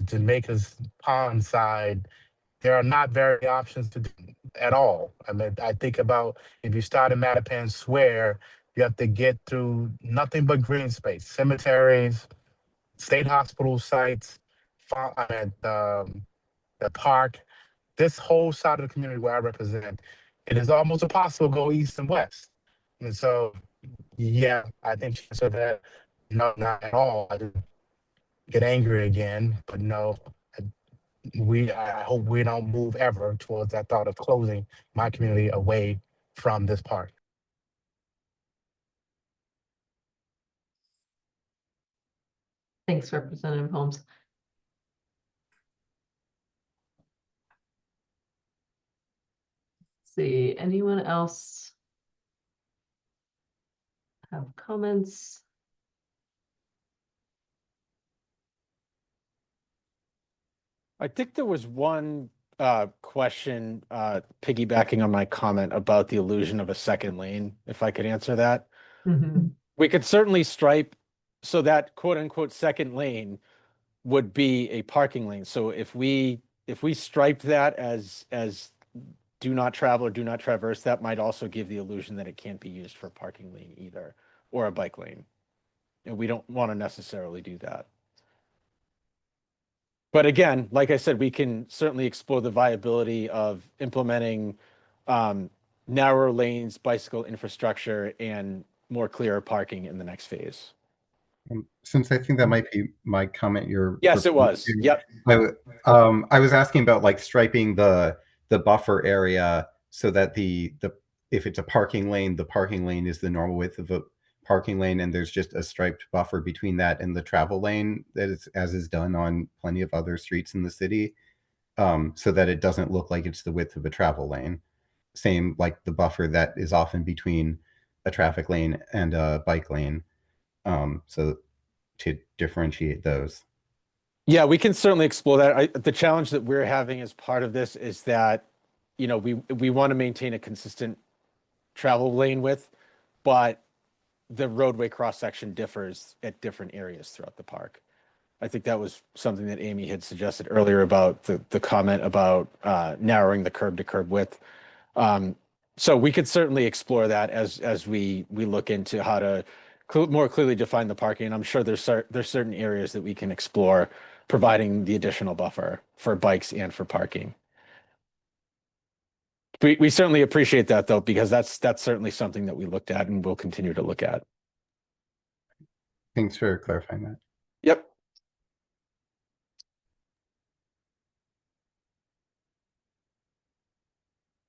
Jamaica's Pond side. There are not very options to do at all. I mean, I think about if you start in Mattapan Square, you have to get through nothing but green space, cemeteries, state hospital sites, the park. This whole side of the community where I represent, it is almost impossible to go east and west. And so, yeah, I think she said that. No, not at all. I didn't get angry again, but no, I hope we don't move ever towards that thought of closing my community away from this park. Thanks, Representative Holmes. See, anyone else have comments? I think there was one question piggybacking on my comment about the illusion of a second lane, if I could answer that. Mhm. We could certainly stripe so that quote unquote second lane would be a parking lane. So if we striped that as do not travel or do not traverse, that might also give the illusion that it can't be used for a parking lane either, or a bike lane. And we don't want to necessarily do that. But again, like I said, we can certainly explore the viability of implementing narrower lanes, bicycle infrastructure, and more clearer parking in the next phase. Since I think that might be my comment you're Yes, it referring was. to, Yep. I was asking about like striping the buffer area so that the if it's a parking lane, the parking lane is the normal width of a parking lane, and there's just a striped buffer between that and the travel lane that is as is done on plenty of other streets in the city, so that it doesn't look like it's the width of a travel lane. Same like the buffer that is often between a traffic lane and a bike lane. So to differentiate those. Yeah, we can certainly explore that. The challenge that we're having as part of this is that, you know, we want to maintain a consistent travel lane width, but the roadway cross section differs at different areas throughout the park. I think that was something that Amy had suggested earlier about the comment about narrowing the curb to curb width. So we could certainly explore that as we look into how to more clearly define the parking. I'm sure there's certain areas that we can explore, providing the additional buffer for bikes and for parking. We certainly appreciate that though, because that's certainly something that we looked at and will continue to look at. Thanks for clarifying that. Yep.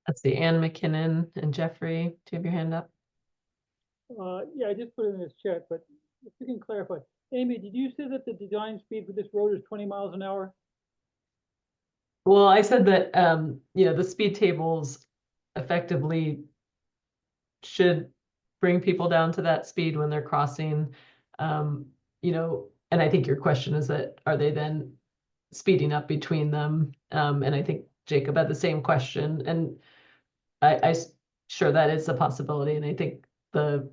Let's see, Ann McKinnon and Jeffrey, do you have your hand up? Yeah, I just put it in this chat, but if you can clarify. Amy, did you say that the design speed for this road is 20 miles an hour? Well, I said that, you know, the speed tables effectively should bring people down to that speed when they're crossing. You know, and I think your question is that, are they then speeding up between them? And I think Jacob had the same question, and I sure that is a possibility. And I think the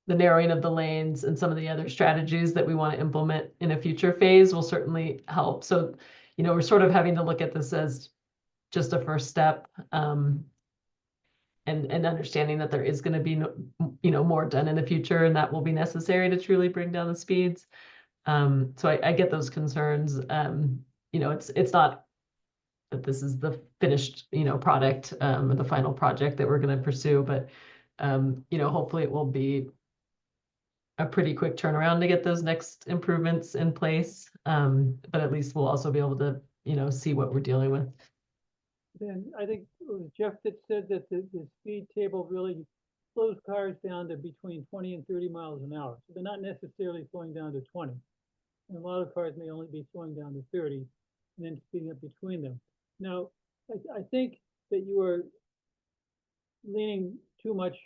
narrowing of the lanes and some of the other strategies that we want to implement in a future phase will certainly help. So, you know, we're sort of having to look at this as just a first step, and understanding that there is going to be, you know, more done in the future, and that will be necessary to truly bring down the speeds. So I get those concerns. You know, it's not that this is the finished, you know, product, or the final project that we're going to pursue, but you know, hopefully it will be a pretty quick turnaround to get those next improvements in place. But at least we'll also be able to, you know, see what we're dealing with. Then I think it was Jeff that said that the speed table really slows cars down to between 20 and 30 miles an hour. So they're not necessarily slowing down to 20. And a lot of cars may only be slowing down to 30 and then speeding up between them. Now, I think that you are leaning too much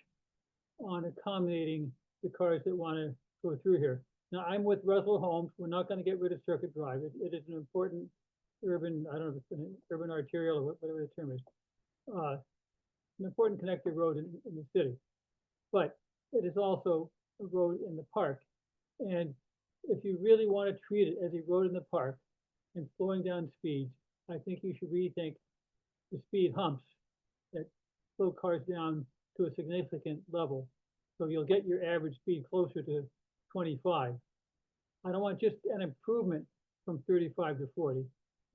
on accommodating the cars that want to go through here. Now, I'm with Russell Holmes. We're not going to get rid of Circuit Drive. It is an important urban, I don't know if it's an urban arterial or whatever the term is, an important connected road in the city. But it is also a road in the park. And if you really want to treat it as a road in the park and slowing down speeds, I think you should rethink the speed humps that slow cars down to a significant level. So you'll get your average speed closer to 25. I don't want just an improvement from 35 to 40.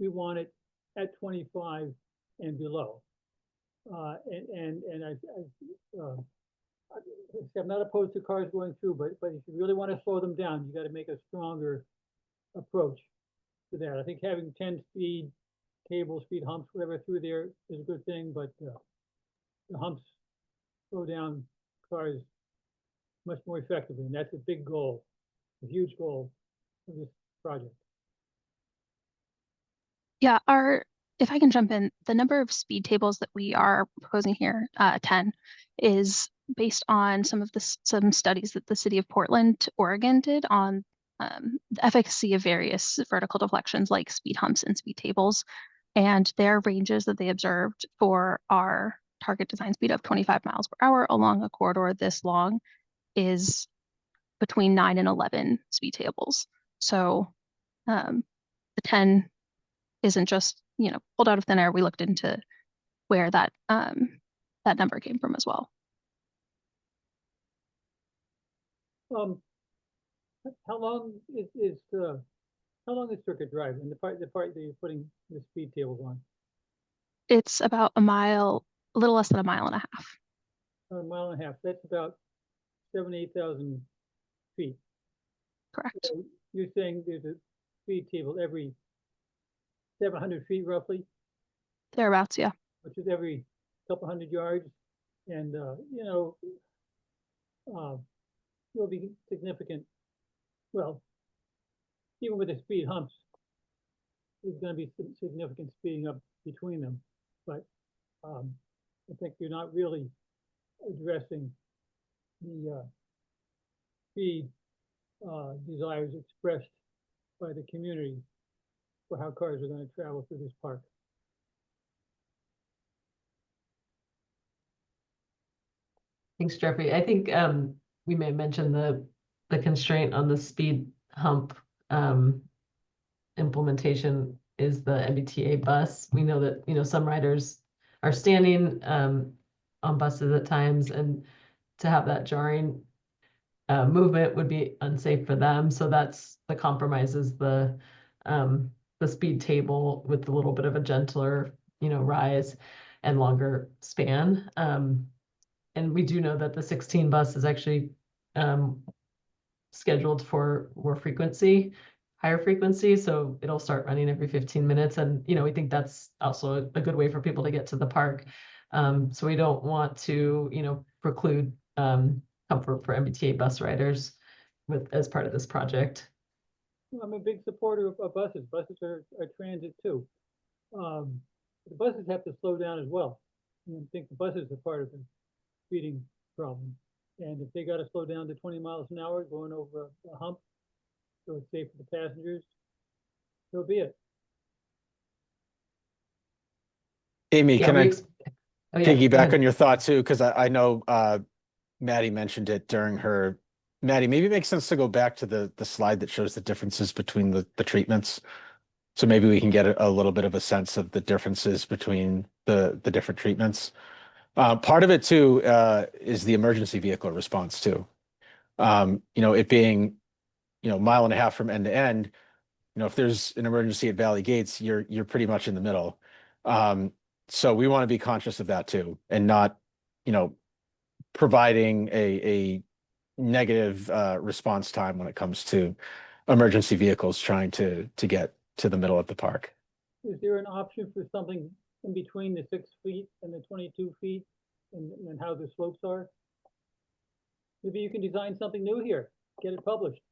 We want it at 25 and below. I'm not opposed to cars going through, but if you really want to slow them down, you got to make a stronger approach to that. I think having 10 speed tables, speed humps, whatever through there is a good thing, but the humps slow down cars much more effectively, and that's a big goal, a huge goal of this project. Yeah, if I can jump in, the number of speed tables that we are proposing here, 10, is based on some studies that the city of Portland, Oregon did on the efficacy of various vertical deflections like speed humps and speed tables. And their ranges that they observed for our target design speed of 25 miles per hour along a corridor this long is between 9 and 11 speed tables. So the 10 isn't just, pulled out of thin air. We looked into where that number came from as well. How long is Circuit Drive and the part that you're putting the speed tables on? It's about a little less than a mile and a half. A mile and a half. That's about 78,000 feet. Correct. So you're saying there's a speed table every 700 feet roughly, Thereabouts, yeah. which is every couple hundred yards, and it'll be significant. Well, even with the speed humps, there's going to be some significant speeding up between them, but I think you're not really addressing the speed desires expressed by the community for how cars are going to travel through this park. Thanks, Jeffrey. I think we may mention the constraint on the speed hump implementation is the MBTA bus. We know that, some riders are standing on buses at times, and to have that jarring movement would be unsafe for them. So that's the compromise, is the speed table with a little bit of a gentler, rise and longer span. And we do know that the 16 bus is actually scheduled for higher frequency. So it'll start running every 15 minutes. And, we think that's also a good way for people to get to the park. So we don't want to, preclude comfort for MBTA bus riders as part of this project. I'm a big supporter of buses. Buses are transit too. The buses have to slow down as well. I think the buses are part of the speeding problem. And if they got to slow down to 20 miles an hour going over a hump, so it's safe for the passengers, so be it. Amy, Yeah, can I Oh, yeah, go piggyback ahead. on your thought too? Because I know Maddie mentioned it during her. Maddie, maybe it makes sense to go back to the slide that shows the differences between the treatments. So maybe we can get a little bit of a sense of the differences between the different treatments. Part of it too is the emergency vehicle response too. It being, mile and a half from end to end, if there's an emergency at Valley Gates, you're pretty much in the middle. So we want to be conscious of that too, and not, providing a negative response time when it comes to emergency vehicles trying to get to the middle of the park. Is there an option for something in between the 6 feet and the 22 feet and how the slopes are? Maybe you can design something new here, get it published.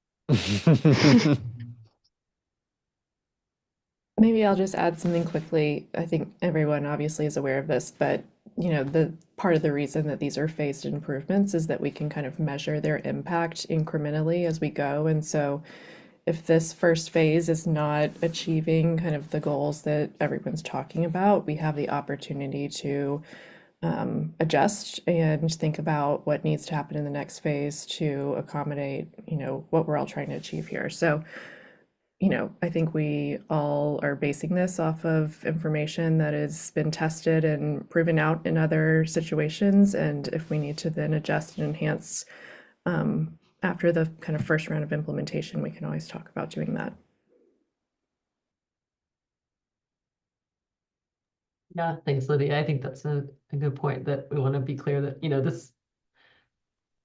Maybe I'll just add something quickly. I think everyone obviously is aware of this, but the part of the reason that these are phased improvements is that we can kind of measure their impact incrementally as we go. And so if this first phase is not achieving kind of the goals that everyone's talking about, we have the opportunity to adjust and think about what needs to happen in the next phase to accommodate, what we're all trying to achieve here. So I think we all are basing this off of information that has been tested and proven out in other situations. And if we need to then adjust and enhance after the kind of first round of implementation, we can always talk about doing that. Yeah, thanks, Lydia. I think that's a good point, that we want to be clear that,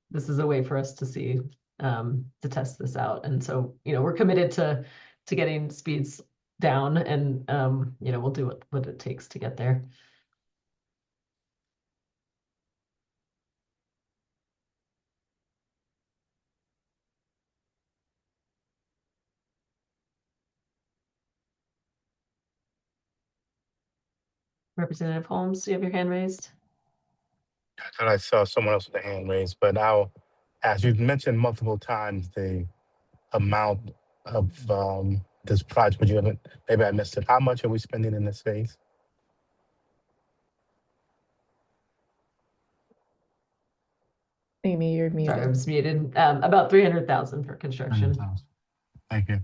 this is a way for us to see, to test this out. And so, we're committed to getting speeds down, and, we'll do what it takes to get there. Representative Holmes, you have your hand raised? I thought I saw someone else with a hand raised, but as you've mentioned multiple times, the amount of this project, but you haven't, maybe I missed it. How much are we spending in this phase? Amy, you're Sorry, I muted. was muted. About 300,000 for construction. 100,000. Thank you.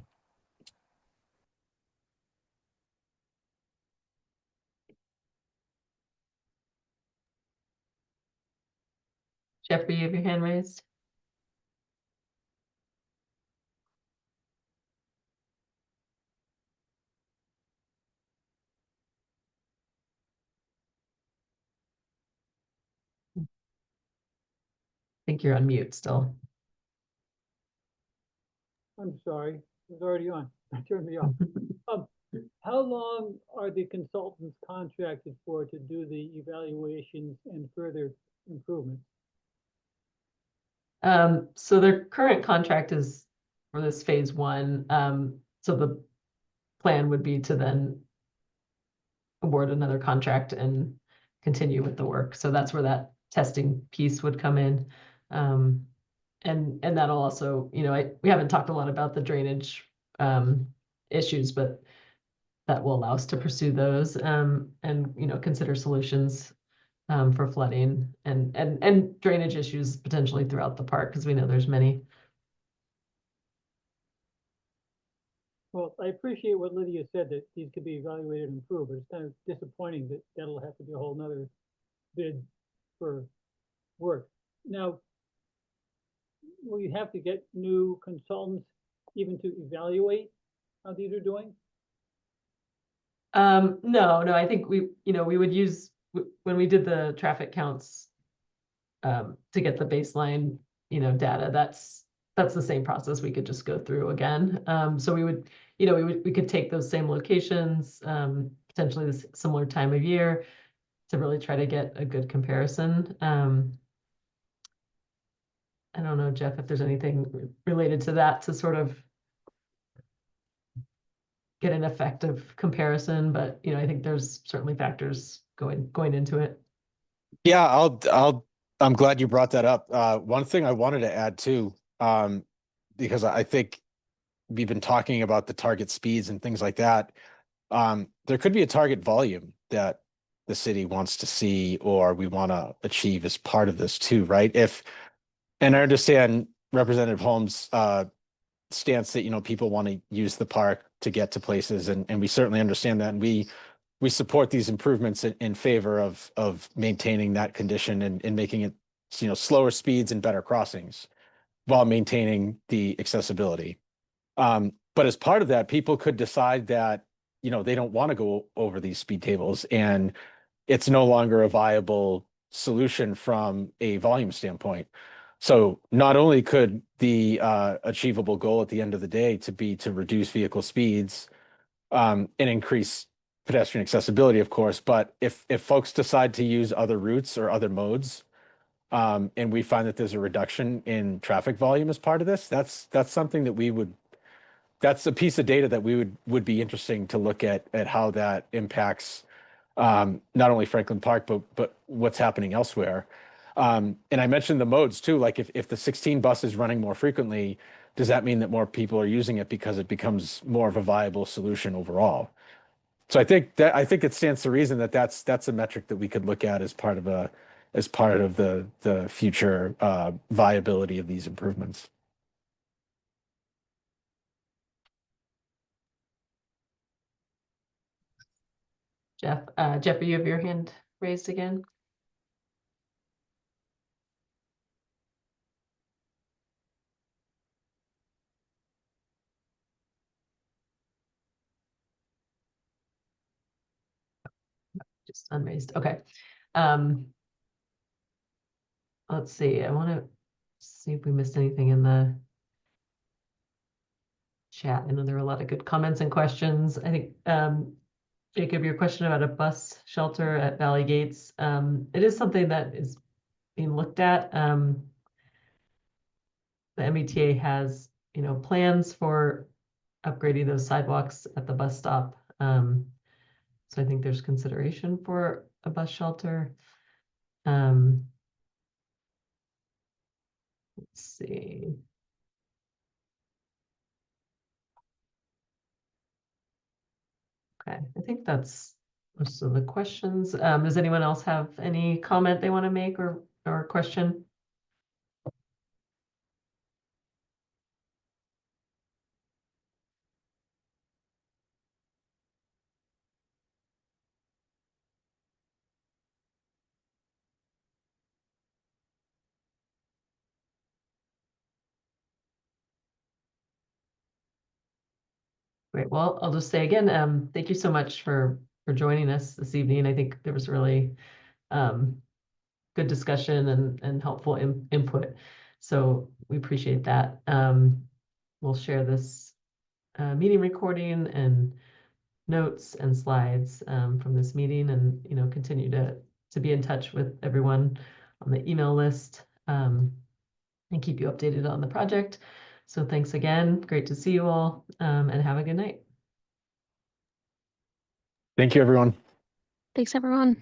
Jeffrey, you have your hand raised? I think you're on mute still. I'm sorry, it was already on. I turned me off. How long are the consultants contracted for to do the evaluations and further improvements? So their current contract is for this phase one. So the plan would be to then award another contract and continue with the work. So that's where that testing piece would come in. And that'll also, we haven't talked a lot about the drainage issues, but that will allow us to pursue those and consider solutions for flooding and drainage issues potentially throughout the park, because we know there's many. Well, I appreciate what Lydia said, that these could be evaluated and improved, but it's kind of disappointing that that'll have to be a whole nother bid for work. Now, will you have to get new consultants even to evaluate how these are doing? No, I think we would use, when we did the traffic counts to get the baseline, data, that's the same process we could just go through again. So we could take those same locations, potentially this similar time of year, to really try to get a good comparison. I don't know, Jeff, if there's anything related to that to sort of get an effective comparison, but I think there's certainly factors going into it. Yeah, I'm glad you brought that up. One thing I wanted to add too, because I think we've been talking about the target speeds and things like that. There could be a target volume that the city wants to see or we want to achieve as part of this too, right? And I understand Representative Holmes' stance that, people want to use the park to get to places, and we certainly understand that. And we support these improvements in favor of maintaining that condition and making it, slower speeds and better crossings while maintaining the accessibility. But as part of that, people could decide that, they don't want to go over these speed tables and it's no longer a viable solution from a volume standpoint. So not only could the achievable goal at the end of the day to reduce vehicle speeds and increase pedestrian accessibility, of course, but if folks decide to use other routes or other modes, and we find that there's a reduction in traffic volume as part of this, that's something that that's a piece of data that we would be interesting to look at how that impacts not only Franklin Park, but what's happening elsewhere. And I mentioned the modes too, like if the 16 bus is running more frequently, does that mean that more people are using it because it becomes more of a viable solution overall? So I think it stands to reason that that's a metric that we could look at as part of the future viability of these improvements. Jeffrey, you have your hand raised again. Just unraised. Okay. Let's see. I want to see if we missed anything in the chat. I know there were a lot of good comments and questions. I think, Jacob, your question about a bus shelter at Valley Gates, it is something that is being looked at. The MBTA has, plans for upgrading those sidewalks at the bus stop. So I think there's consideration for a bus shelter. Let's see. Okay, I think that's most of the questions. Does anyone else have any comment they want to make or question? Great. Well, I'll just say again, thank you so much for joining us this evening. I think there was really good discussion and helpful input. So we appreciate that. We'll share this meeting recording and notes and slides from this meeting, and continue to be in touch with everyone on the email list, and keep you updated on the project. So thanks again. Great to see you all, and have a good night. Thank you, everyone. Thanks, everyone.